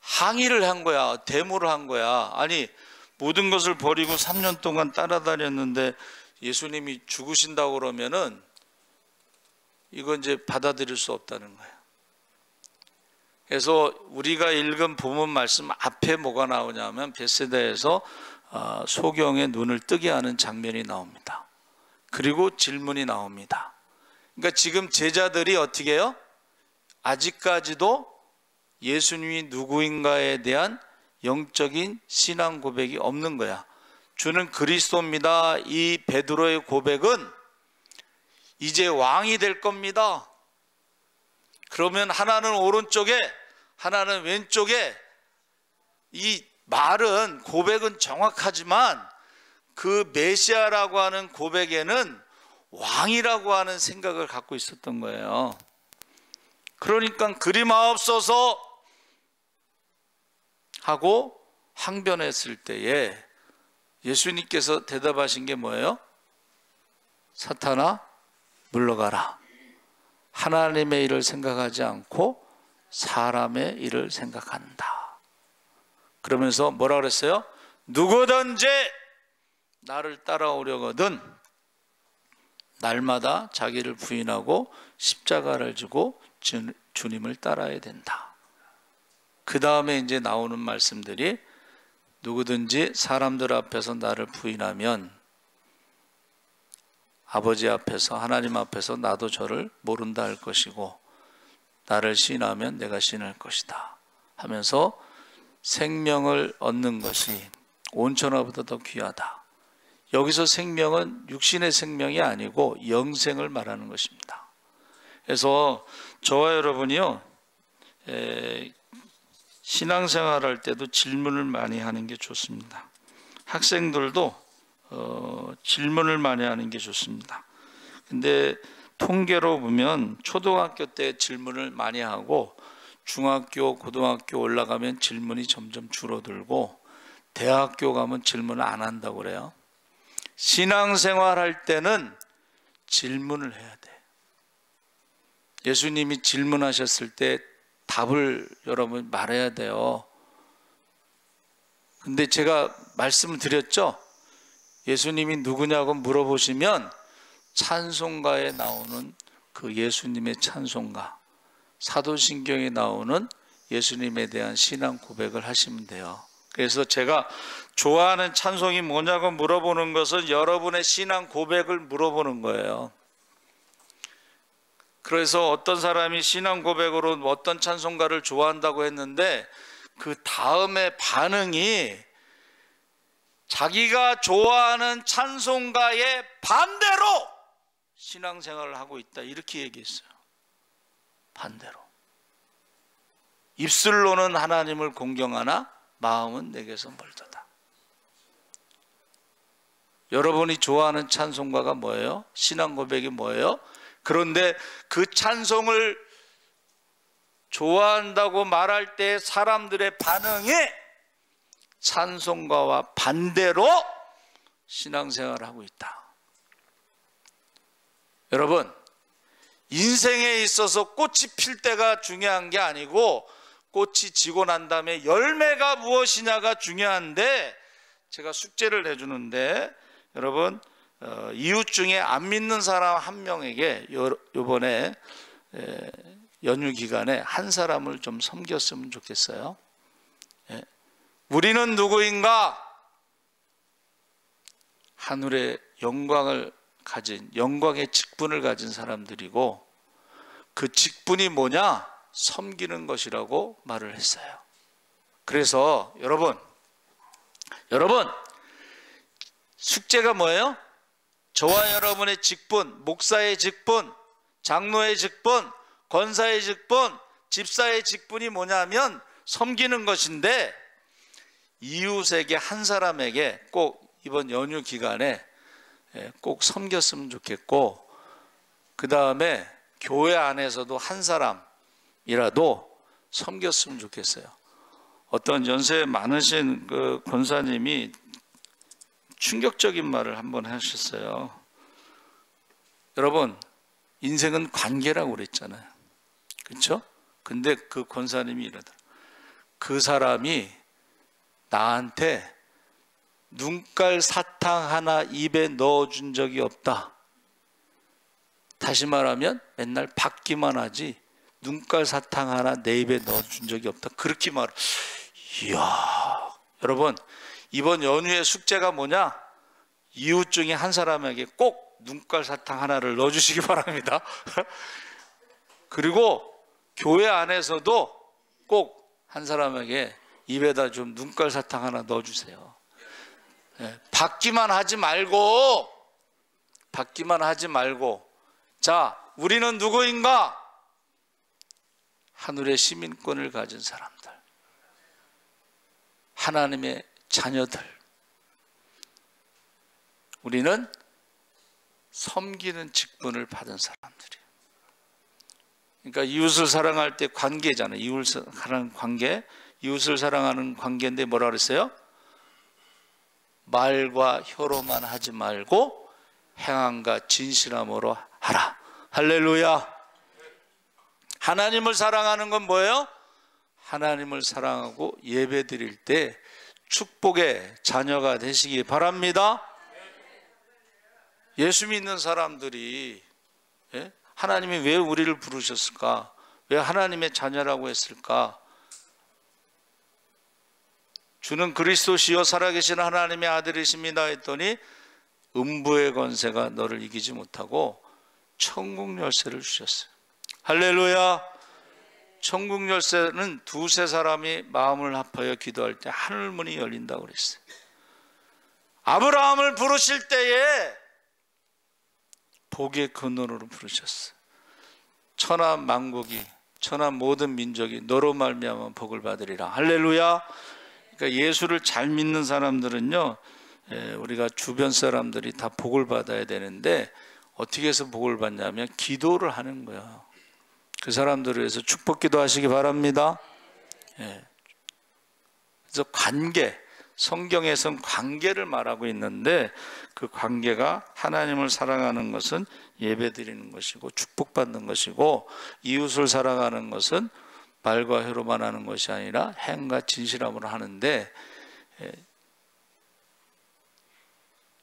항의를 한 거야. 데모를 한 거야. 아니 모든 것을 버리고 3년 동안 따라다녔는데 예수님이 죽으신다고 그러면은 이건 이제 받아들일 수 없다는 거예요. 그래서 우리가 읽은 본문 말씀 앞에 뭐가 나오냐면 벳세다에서 소경의 눈을 뜨게 하는 장면이 나옵니다. 그리고 질문이 나옵니다. 그러니까 지금 제자들이 어떻게 해요? 아직까지도 예수님이 누구인가에 대한 영적인 신앙 고백이 없는 거야. 주는 그리스도입니다. 이 베드로의 고백은 이제 왕이 될 겁니다. 그러면 하나는 오른쪽에 하나는 왼쪽에, 이 말은 고백은 정확하지만 그 메시아라고 하는 고백에는 왕이라고 하는 생각을 갖고 있었던 거예요. 그러니까 그리마옵소서 하고 항변했을 때에 예수님께서 대답하신 게 뭐예요? 사탄아 물러가라. 하나님의 일을 생각하지 않고 사람의 일을 생각한다. 그러면서 뭐라 그랬어요? 누구든지 나를 따라오려거든 날마다 자기를 부인하고 십자가를 지고 주님을 따라야 된다. 그 다음에 이제 나오는 말씀들이 누구든지 사람들 앞에서 나를 부인하면 아버지 앞에서 하나님 앞에서 나도 저를 모른다 할 것이고 나를 시인하면 내가 시인할 것이다 하면서 생명을 얻는 것이 온천하보다 더 귀하다. 여기서 생명은 육신의 생명이 아니고 영생을 말하는 것입니다. 그래서 저와 여러분이요 신앙생활 할 때도 질문을 많이 하는 게 좋습니다. 학생들도 질문을 많이 하는 게 좋습니다. 근데 통계로 보면 초등학교 때 질문을 많이 하고 중학교, 고등학교 올라가면 질문이 점점 줄어들고 대학교 가면 질문을 안 한다고 그래요. 신앙생활 할 때는 질문을 해야 돼. 예수님이 질문하셨을 때 답을 여러분 말해야 돼요. 근데 제가 말씀을 드렸죠? 예수님이 누구냐고 물어보시면 찬송가에 나오는 그 예수님의 찬송가, 사도신경에 나오는 예수님에 대한 신앙 고백을 하시면 돼요. 그래서 제가 좋아하는 찬송이 뭐냐고 물어보는 것은 여러분의 신앙 고백을 물어보는 거예요. 그래서 어떤 사람이 신앙 고백으로 어떤 찬송가를 좋아한다고 했는데 그 다음에 반응이 자기가 좋아하는 찬송가의 반대로 신앙생활을 하고 있다 이렇게 얘기했어요. 반대로. 입술로는 하나님을 공경하나 마음은 내게서 멀도다. 여러분이 좋아하는 찬송가가 뭐예요? 신앙 고백이 뭐예요? 그런데 그 찬송을 좋아한다고 말할 때 사람들의 반응이 찬송가와 반대로 신앙생활을 하고 있다. 여러분, 인생에 있어서 꽃이 필 때가 중요한 게 아니고 꽃이 지고 난 다음에 열매가 무엇이냐가 중요한데, 제가 숙제를 내주는데 여러분, 이웃 중에 안 믿는 사람 한 명에게 이번에 연휴 기간에 한 사람을 좀 섬겼으면 좋겠어요. 우리는 누구인가? 하늘의 영광을 가진, 영광의 직분을 가진 사람들이고, 그 직분이 뭐냐? 섬기는 것이라고 말을 했어요. 그래서 여러분 숙제가 뭐예요? 저와 여러분의 직분, 목사의 직분, 장로의 직분, 권사의 직분, 집사의 직분이 뭐냐면 섬기는 것인데, 이웃에게, 한 사람에게 꼭 이번 연휴 기간에 꼭 섬겼으면 좋겠고, 그 다음에 교회 안에서도 한 사람이라도 섬겼으면 좋겠어요. 어떤 연세 많으신 그 권사님이 충격적인 말을 한번 하셨어요. 여러분, 인생은 관계라고 그랬잖아요. 그렇죠? 근데 그 권사님이 이러더라. 그 사람이 나한테 눈깔 사탕 하나 입에 넣어준 적이 없다. 다시 말하면 맨날 받기만 하지 눈깔 사탕 하나 내 입에 넣어준 적이 없다. 그렇게 말. 이야, 여러분, 이번 연휴의 숙제가 뭐냐? 이웃 중에 한 사람에게 꼭 눈깔 사탕 하나를 넣어주시기 바랍니다. 그리고 교회 안에서도 꼭 한 사람에게 입에다 좀 눈깔 사탕 하나 넣어주세요. 받기만 하지 말고, 자, 우리는 누구인가? 하늘의 시민권을 가진 사람들, 하나님의 자녀들. 우리는 섬기는 직분을 받은 사람들이에요. 그러니까 이웃을 사랑할 때 관계잖아요. 이웃을 사랑하는 관계, 이웃을 사랑하는 관계인데 뭐라 그랬어요? 말과 혀로만 하지 말고 행함과 진실함으로 하라. 할렐루야. 하나님을 사랑하는 건 뭐예요? 하나님을 사랑하고 예배 드릴 때 축복의 자녀가 되시기 바랍니다. 예수 믿는 사람들이 하나님이 왜 우리를 부르셨을까? 왜 하나님의 자녀라고 했을까? 주는 그리스도시요 살아계신 하나님의 아들이십니다 했더니 음부의 권세가 너를 이기지 못하고 천국 열쇠를 주셨어요. 할렐루야. 천국 열쇠는 두세 사람이 마음을 합하여 기도할 때 하늘문이 열린다고 그랬어요. 아브라함을 부르실 때에 복의 근원으로 부르셨어요. 천하 만국이, 천하 모든 민족이 너로 말미암아 복을 받으리라. 할렐루야. 그러니까 예수를 잘 믿는 사람들은요, 우리가 주변 사람들이 다 복을 받아야 되는데 어떻게 해서 복을 받냐면 기도를 하는 거예요. 그 사람들을 위해서 축복 기도하시기 바랍니다. 그래서 관계, 성경에서는 관계를 말하고 있는데 그 관계가 하나님을 사랑하는 것은 예배드리는 것이고 축복받는 것이고, 이웃을 사랑하는 것은 말과 혀로만 하는 것이 아니라 행과 진실함으로 하는데,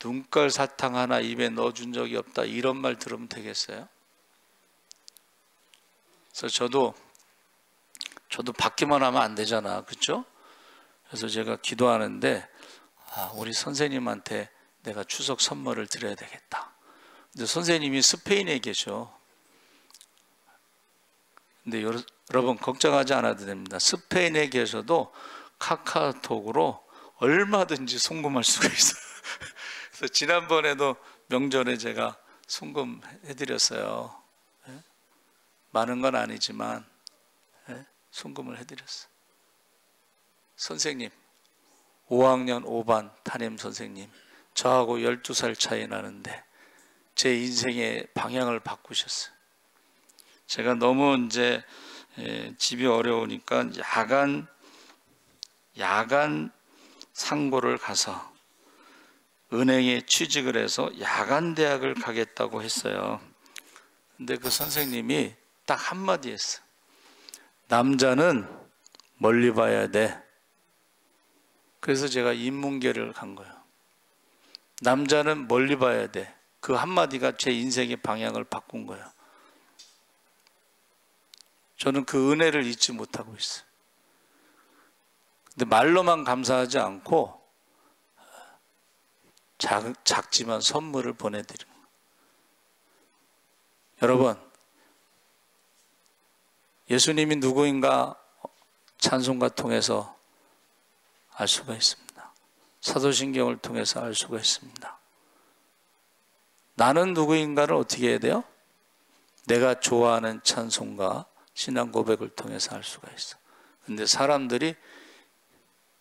눈깔 사탕 하나 입에 넣어준 적이 없다, 이런 말 들으면 되겠어요? 그래서 저도 받기만 하면 안 되잖아, 그렇죠? 그래서 제가 기도하는데 우리 선생님한테 내가 추석 선물을 드려야 되겠다. 근데 선생님이 스페인에 계셔. 근데 여러분 걱정하지 않아도 됩니다. 스페인에 계셔도 카카오톡으로 얼마든지 송금할 수가 있어요. 그래서 지난번에도 명절에 제가 송금해드렸어요. 많은 건 아니지만 송금을 해드렸어요. 선생님, 5학년 5반 담임 선생님, 저하고 12살 차이 나는데 제 인생의 방향을 바꾸셨어요. 제가 너무 이제 집이 어려우니까 야간 상고를 가서 은행에 취직을 해서 야간 대학을 가겠다고 했어요. 근데 그 선생님이 딱 한마디 했어. 남자는 멀리 봐야 돼. 그래서 제가 인문계를 간 거예요. 남자는 멀리 봐야 돼. 그 한마디가 제 인생의 방향을 바꾼 거예요. 저는 그 은혜를 잊지 못하고 있어요. 근데 말로만 감사하지 않고 작지만 선물을 보내드리는 거예요. 여러분, 예수님이 누구인가 찬송가 통해서 알 수가 있습니다. 사도신경을 통해서 알 수가 있습니다. 나는 누구인가를 어떻게 해야 돼요? 내가 좋아하는 찬송가, 신앙 고백을 통해서 알 수가 있어. 근데 사람들이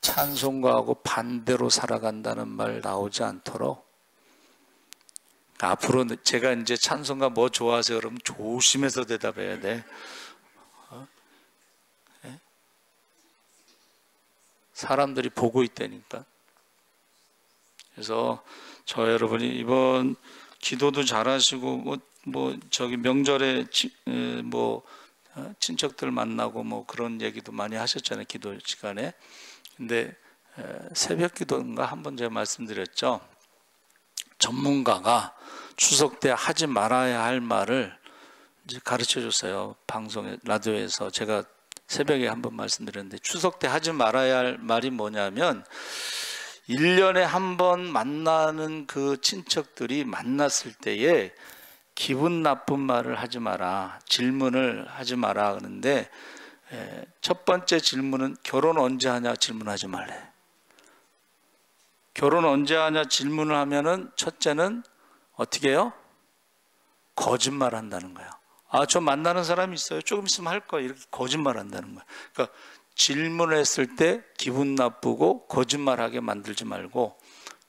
찬송가하고 반대로 살아간다는 말 나오지 않도록, 앞으로 제가 이제 찬송가 뭐 좋아하세요? 그러면 조심해서 대답해야 돼. 사람들이 보고 있다니까. 그래서 저 여러분이 이번 기도도 잘하시고 뭐 저기 명절에 친척들 만나고 뭐 그런 얘기도 많이 하셨잖아요, 기도 시간에. 근데 새벽 기도인가 한번 제가 말씀드렸죠. 전문가가 추석 때 하지 말아야 할 말을 이제 가르쳐 줬어요. 방송에, 라디오에서. 제가 새벽에 한번 말씀드렸는데, 추석 때 하지 말아야 할 말이 뭐냐면 1년에 한 번 만나는 그 친척들이 만났을 때에 기분 나쁜 말을 하지 마라, 질문을 하지 마라 그러는데, 첫 번째 질문은 결혼 언제 하냐 질문하지 말래. 결혼 언제 하냐 질문을 하면은 첫째는 어떻게 해요? 거짓말 한다는 거야. 아, 저 만나는 사람이 있어요. 조금 있으면 할 거야. 이렇게 거짓말 한다는 거야. 그러니까 질문을 했을 때 기분 나쁘고 거짓말하게 만들지 말고,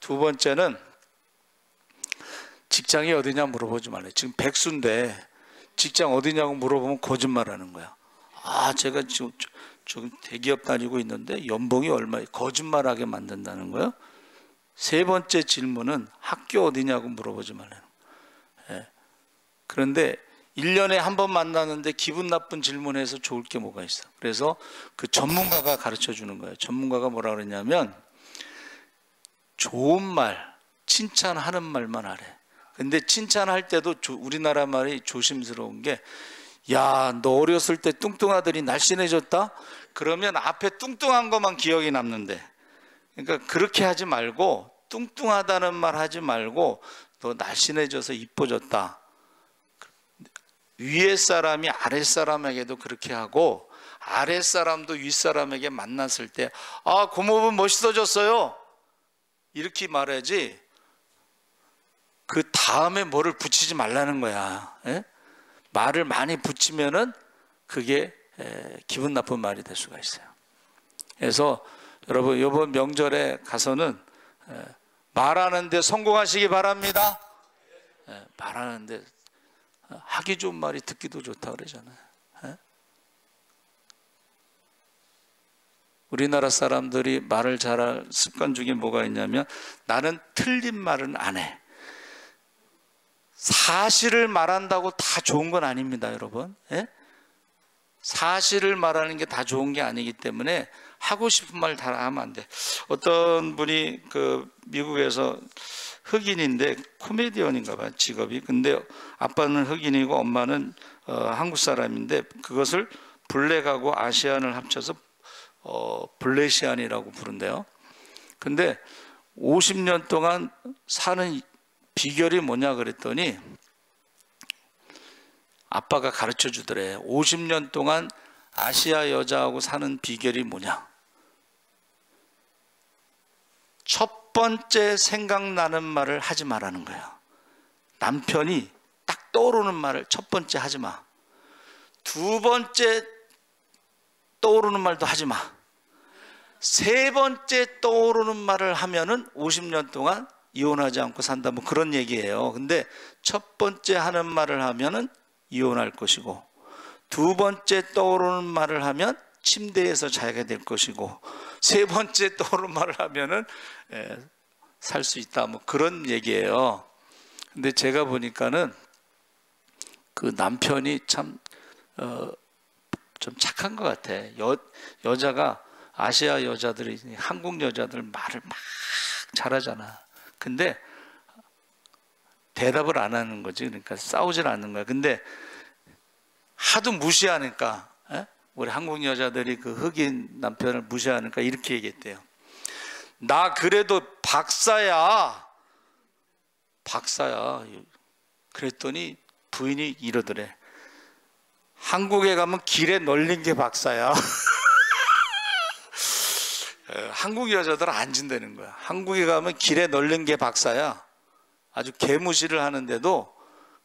두 번째는 직장이 어디냐 물어보지 말래. 지금 백수인데 직장 어디냐고 물어보면 거짓말하는 거야. 아, 제가 지금 대기업 다니고 있는데 연봉이 얼마예요? 거짓말하게 만든다는 거예요. 세 번째 질문은 학교 어디냐고 물어보지 말라는 거예요. 그런데 1년에 한 번 만나는데 기분 나쁜 질문해서 좋을 게 뭐가 있어. 그래서 그 전문가가 가르쳐 주는 거예요. 전문가가 뭐라 그러냐면 좋은 말, 칭찬하는 말만 하래. 근데 칭찬할 때도 우리나라 말이 조심스러운 게, 야, 너 어렸을 때 뚱뚱하더니 날씬해졌다? 그러면 앞에 뚱뚱한 것만 기억이 남는데, 그러니까 그렇게 하지 말고, 뚱뚱하다는 말 하지 말고, 너 날씬해져서 이뻐졌다. 위에 사람이 아랫 사람에게도 그렇게 하고, 아랫 사람도 윗 사람에게 만났을 때, 아, 고모분 멋있어졌어요, 이렇게 말해야지 그 다음에 뭐를 붙이지 말라는 거야. 말을 많이 붙이면은 그게 기분 나쁜 말이 될 수가 있어요. 그래서 여러분, 이번 명절에 가서는 말하는데 성공하시기 바랍니다. 말하는데 하기 좋은 말이 듣기도 좋다 그러잖아요. 우리나라 사람들이 말을 잘할 습관 중에 뭐가 있냐면, 나는 틀린 말은 안 해. 사실을 말한다고 다 좋은 건 아닙니다, 여러분. 사실을 말하는 게 다 좋은 게 아니기 때문에 하고 싶은 말 다 하면 안 돼. 어떤 분이 그 미국에서 흑인인데 코미디언인가 봐요, 직업이. 근데 아빠는 흑인이고 엄마는 한국 사람인데, 그것을 블랙하고 아시안을 합쳐서 블레시안이라고 부른대요. 근데 50년 동안 사는 비결이 뭐냐 그랬더니, 아빠가 가르쳐 주더래. 50년 동안 아시아 여자하고 사는 비결이 뭐냐? 첫 번째 생각나는 말을 하지 말라는 거야. 남편이 딱 떠오르는 말을 첫 번째 하지 마. 두 번째 떠오르는 말도 하지 마. 세 번째 떠오르는 말을 하면은 50년 동안 이혼하지 않고 산다, 뭐 그런 얘기예요. 근데 첫 번째 하는 말을 하면은 이혼할 것이고, 두 번째 떠오르는 말을 하면 침대에서 자게 될 것이고, 세 번째 떠오르는 말을 하면은 살 수 있다, 뭐 그런 얘기예요. 근데 제가 보니까는 그 남편이 참 좀 착한 것 같아. 여자가 아시아 여자들이 한국 여자들 말을 막 잘하잖아. 근데 대답을 안 하는 거지. 그러니까 싸우질 않는 거야. 근데 하도 무시하니까 우리 한국 여자들이 그 흑인 남편을 무시하니까 이렇게 얘기했대요. 나 그래도 박사야. 박사야. 그랬더니 부인이 이러더래. 한국에 가면 길에 널린 게 박사야. 한국 여자들은 안 진다는 거야. 한국에 가면 길에 널린 게 박사야. 아주 개무시를 하는데도,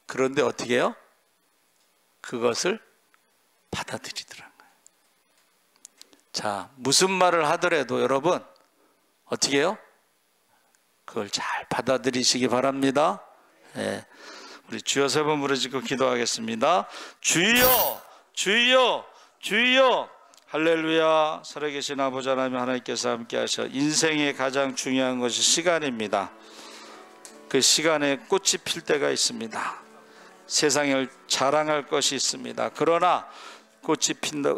그런데 어떻게 해요? 그것을 받아들이더라는 거예요. 자, 무슨 말을 하더라도 여러분 어떻게 해요? 그걸 잘 받아들이시기 바랍니다. 네. 우리 주여 3번 부르짖고 기도하겠습니다. 주여, 주여, 주여. 할렐루야. 살아계신 아버지 하나님, 하나님께서 함께 하셔. 인생의 가장 중요한 것이 시간입니다. 그 시간에 꽃이 필 때가 있습니다. 세상을 자랑할 것이 있습니다. 그러나 꽃이 핀다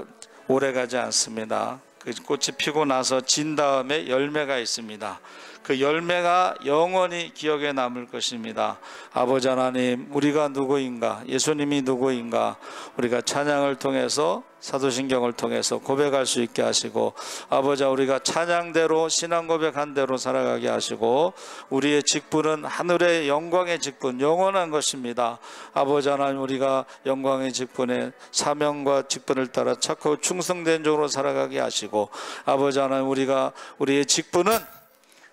오래 가지 않습니다. 그 꽃이 피고 나서 진 다음에 열매가 있습니다. 그 열매가 영원히 기억에 남을 것입니다. 아버지 하나님, 우리가 누구인가, 예수님이 누구인가, 우리가 찬양을 통해서, 사도신경을 통해서 고백할 수 있게 하시고, 아버지, 우리가 찬양대로, 신앙 고백한 대로 살아가게 하시고, 우리의 직분은 하늘의 영광의 직분, 영원한 것입니다. 아버지 하나님, 우리가 영광의 직분에 사명과 직분을 따라 착하고 충성된 종으로 살아가게 하시고, 아버지 하나님, 우리의 직분은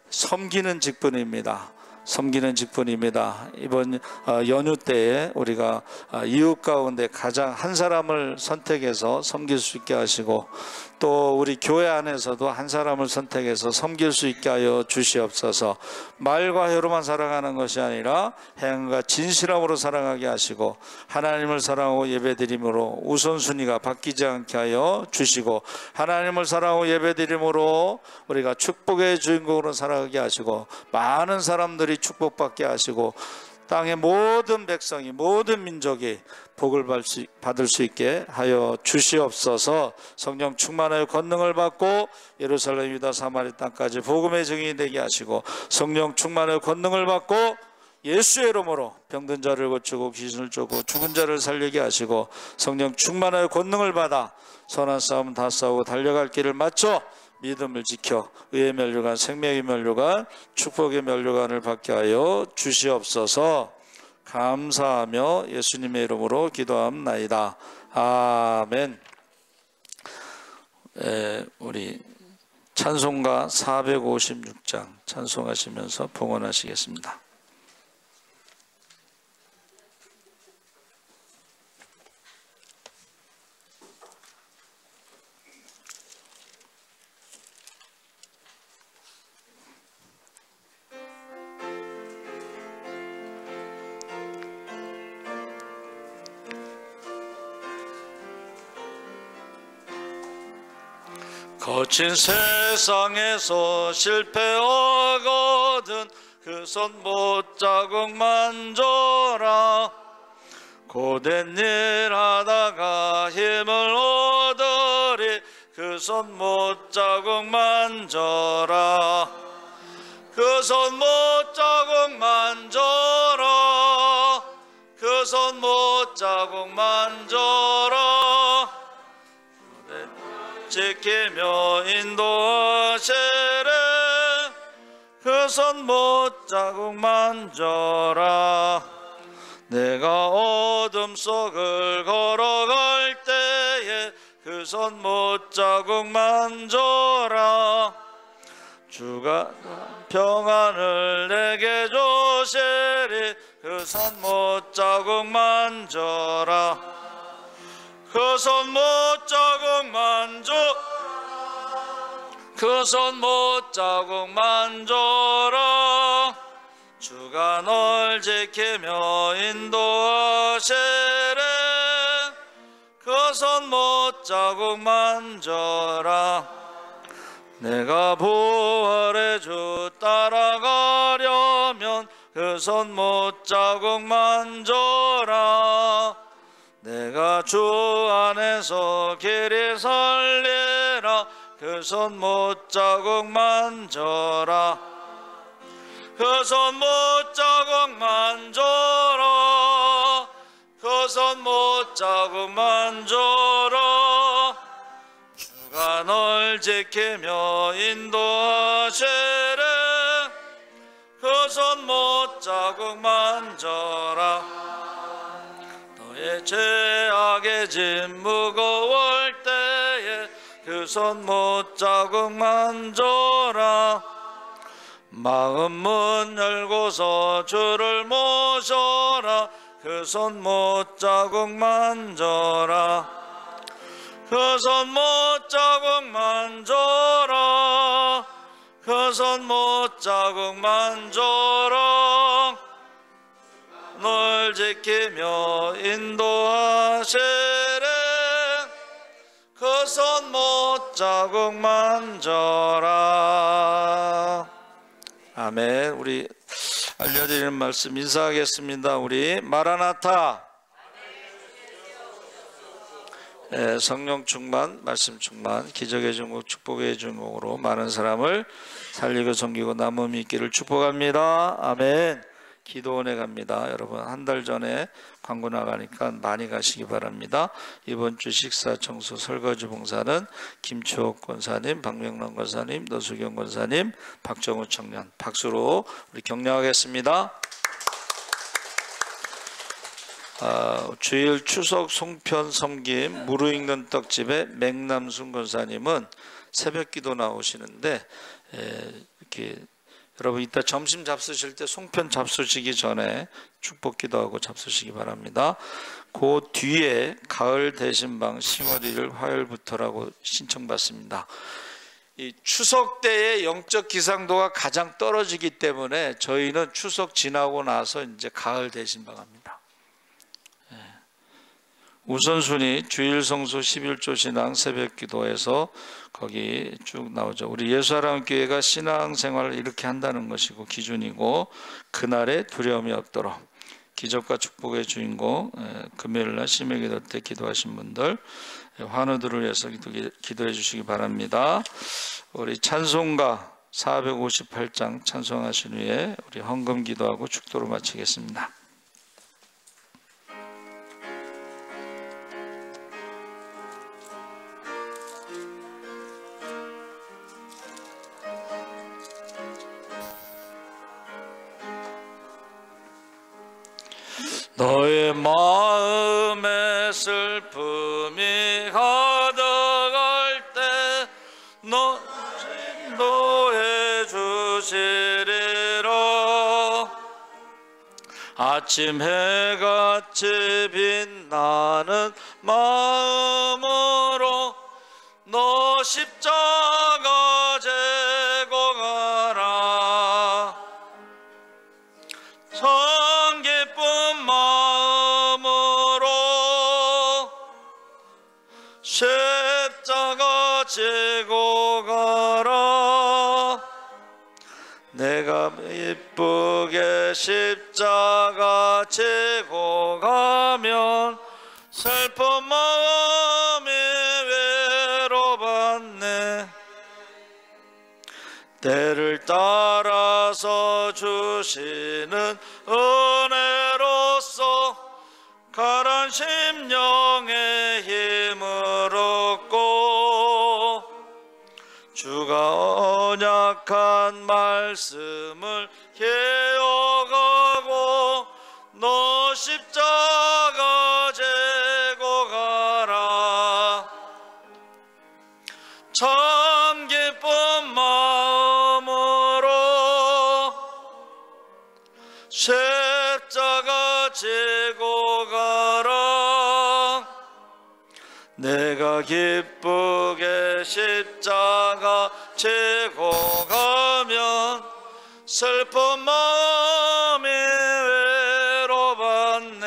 섬기는 직분입니다. 섬기는 직분입니다. 이번 연휴 때에 우리가 이웃 가운데 가장 한 사람을 선택해서 섬길 수 있게 하시고, 또 우리 교회 안에서도 한 사람을 선택해서 섬길 수 있게 하여 주시옵소서. 말과 혀로만 살아가는 것이 아니라 행함과 진실함으로 살아가게 하시고, 하나님을 사랑하고 예배드림으로 우선순위가 바뀌지 않게 하여 주시고, 하나님을 사랑하고 예배드림으로 우리가 축복의 주인공으로 살아가게 하시고, 많은 사람들이 축복받게 하시고, 땅의 모든 백성이, 모든 민족이 복을 받을 수 있게 하여 주시옵소서. 성령 충만하여 권능을 받고 예루살렘, 유다, 사마리 땅까지 복음의 증인이 되게 하시고, 성령 충만하여 권능을 받고 예수의 이름으로 병든 자를 고치고 귀신을 쫓고 죽은 자를 살리게 하시고, 성령 충만하여 권능을 받아 선한 싸움 다 싸우고 달려갈 길을 맞춰 믿음을 지켜 의의 면류관, 생명의 면류관, 축복의 면류관을 받게 하여 주시옵소서. 감사하며 예수님의 이름으로 기도합나이다. 아멘. 우리 찬송가 456장 찬송하시면서 봉헌하시겠습니다. 거친 세상에서 실패하거든 그 손 못자국 만져라. 고된 일 하다가 힘을 얻으리 그 손 못자국 만져라. 그 손 못자국 만져라. 그 손 못자국 만져라. 지키며 인도하시래. 그 손 못자국 만져라. 내가 어둠 속을 걸어갈 때에 그 손 못자국 만져라. 주가 평안을 내게 주시리 그 손 못자국 만져라. 그 손 못자국 그 손 못자국 만져라. 주가 널 지키며 인도하시래. 그 손 못자국 만져라. 내가 부활의 주 따라가려면 그 손 못자국 만져라. 내가 주 안에서 길이 살리라. 그 손 못자국 만져라. 그 손 못자국 만져라. 그 손 못자국 만져라. 주가 널 지키며 인도하시래. 그 손 못자국 만져라. 너의 죄악의 짐 무거울 때에 그 손 못자국 만져라. 마음 문 열고서 주를 모셔라. 그 손 못자국 만져라. 그 손 못자국 만져라. 그 손 못자국 만져라. 널 지키며 인도하시래. 그 손 못자국 만져라. 아멘. 우리 알려드리는 말씀 인사하겠습니다. 우리 마라나타. 성령 충만, 말씀 충만, 기적의 종목, 축복의 종목으로 많은 사람을 살리고 섬기고 남음이 있기를 축복합니다. 아멘. 기도원에 갑니다. 여러분 한 달 전에 광고 나가니까 많이 가시기 바랍니다. 이번 주 식사 청소 설거지 봉사는 김추옥 권사님, 박명란 권사님, 노수경 권사님, 박정우 청년 박수로 우리 격려하겠습니다. 주일 추석 송편 섬김 무르익는 떡집의 맹남순 권사님은 새벽 기도 나오시는데 이렇게 여러분 이따 점심 잡수실 때 송편 잡수시기 전에 축복 기도하고 잡수시기 바랍니다. 그 뒤에 가을 대신방 10월 1일 화요일부터라고 신청받습니다. 이 추석 때의 영적 기상도가 가장 떨어지기 때문에 저희는 추석 지나고 나서 이제 가을 대신방 합니다. 우선순위 주일 성수 11조 신앙 새벽 기도에서 거기 쭉 나오죠. 우리 예수사랑교회가 신앙생활을 이렇게 한다는 것이고 기준이고, 그날에 두려움이 없도록 기적과 축복의 주인공 금요일날 심야 기도 때 기도하신 분들 환우들을 위해서 기도해 주시기 바랍니다. 우리 찬송가 458장 찬송하신 후에 우리 헌금 기도하고 축도로 마치겠습니다. 너의 마음에 슬픔이 가득할 때 너 인도해 주시리라. 아침 해같이 빛나는 마음으로 너 십자가 지고 가라. 참 기쁜 마음으로 십자가 지고 가라. 내가 이쁘게 십자가 지고 가면 슬픈 마음이 외로웠네. 때를 따라서 주시는 은혜로서 가란 심령의 힘을 얻고 주가 언약한 말씀을 기억하고 너 십자가 지고 가라. 참 기쁜 마음으로 십자가 지고 가라. 내가 기쁘게 십자가 지고 가면 슬픈 마음이 외로웠네.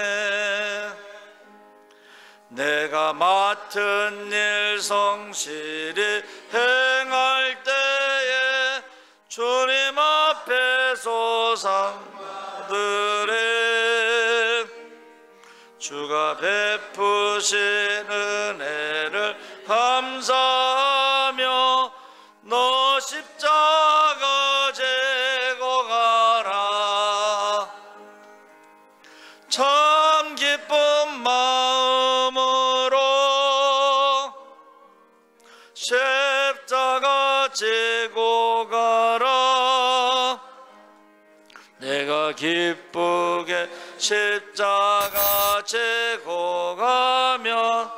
내가 맡은 일 성실히 행할 때에 주님 앞에서 상 받으래. 주가 베푸신 은혜를 감사하며 너 십자가 지고 가라. 참 기쁜 마음으로 십자가 지고 가라. 내가 기쁘게 십자가 지고 가면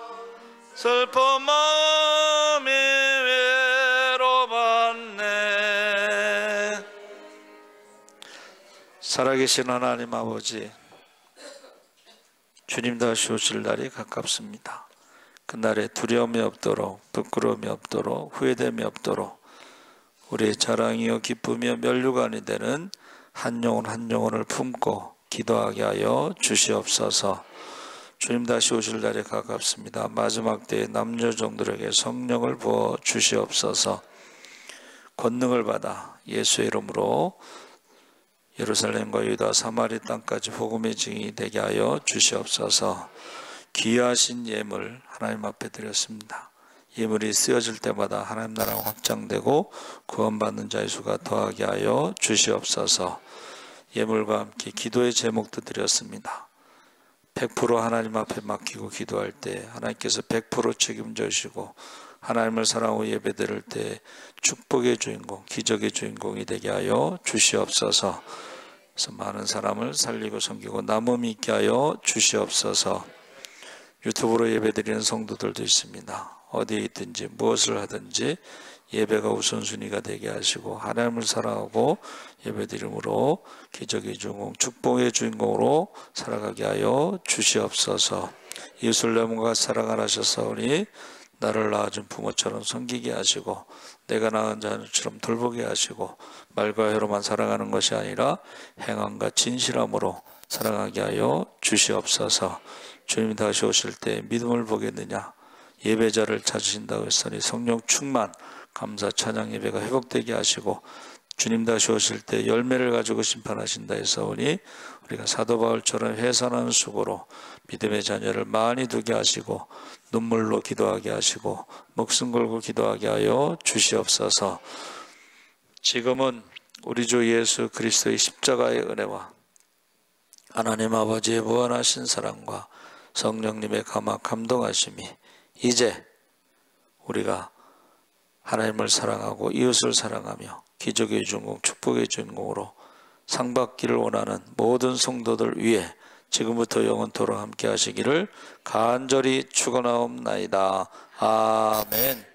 슬픈 마음이 외로웠네. 살아계신 하나님 아버지, 주님 다시 오실 날이 가깝습니다. 그날에 두려움이 없도록, 부끄러움이 없도록, 후회됨이 없도록 우리의 자랑이요 기쁨이요 면류관이 되는 한 영혼 한 영혼을 품고 기도하게 하여 주시옵소서. 주님 다시 오실 날이 가깝습니다. 마지막 때에 남녀종들에게 성령을 부어 주시옵소서. 권능을 받아 예수의 이름으로 예루살렘과 유다 사마리 땅까지 복음의 증인이 되게 하여 주시옵소서. 귀하신 예물 하나님 앞에 드렸습니다. 예물이 쓰여질 때마다 하나님 나라가 확장되고 구원받는 자의 수가 더하게 하여 주시옵소서. 예물과 함께 기도의 제목도 드렸습니다. 100% 하나님 앞에 맡기고 기도할 때 하나님께서 100% 책임져 주시고 하나님을 사랑하고 예배드릴 때 축복의 주인공, 기적의 주인공이 되게 하여 주시옵소서. 그래서 많은 사람을 살리고 섬기고 남음이 있게 하여 주시옵소서. 유튜브로 예배드리는 성도들도 있습니다. 어디에 있든지 무엇을 하든지 예배가 우선순위가 되게 하시고 하나님을 사랑하고 예배드림으로 기적의 주인공, 축복의 주인공으로 살아가게 하여 주시옵소서. 이웃을 넘어가 사랑하셨사오니 나를 낳아준 부모처럼 섬기게 하시고 내가 낳은 자처럼 돌보게 하시고 말과 혀로만 살아가는 것이 아니라 행함과 진실함으로 살아가게 하여 주시옵소서. 주님이 다시 오실 때 믿음을 보겠느냐, 예배자를 찾으신다고 했으니 성령 충만, 감사 찬양 예배가 회복되게 하시고 주님 다시 오실 때 열매를 가지고 심판하신다 했사오니 우리가 사도 바울처럼 회선하는 수고로 믿음의 자녀를 많이 두게 하시고 눈물로 기도하게 하시고 목숨 걸고 기도하게 하여 주시옵소서. 지금은 우리 주 예수 그리스도의 십자가의 은혜와 하나님 아버지의 무한하신 사랑과 성령님의 감동하심이 이제 우리가 하나님을 사랑하고 이웃을 사랑하며 기적의 주인공, 축복의 주인공으로 상받기를 원하는 모든 성도들 위해 지금부터 영원토록 함께 하시기를 간절히 축원하옵나이다. 아멘.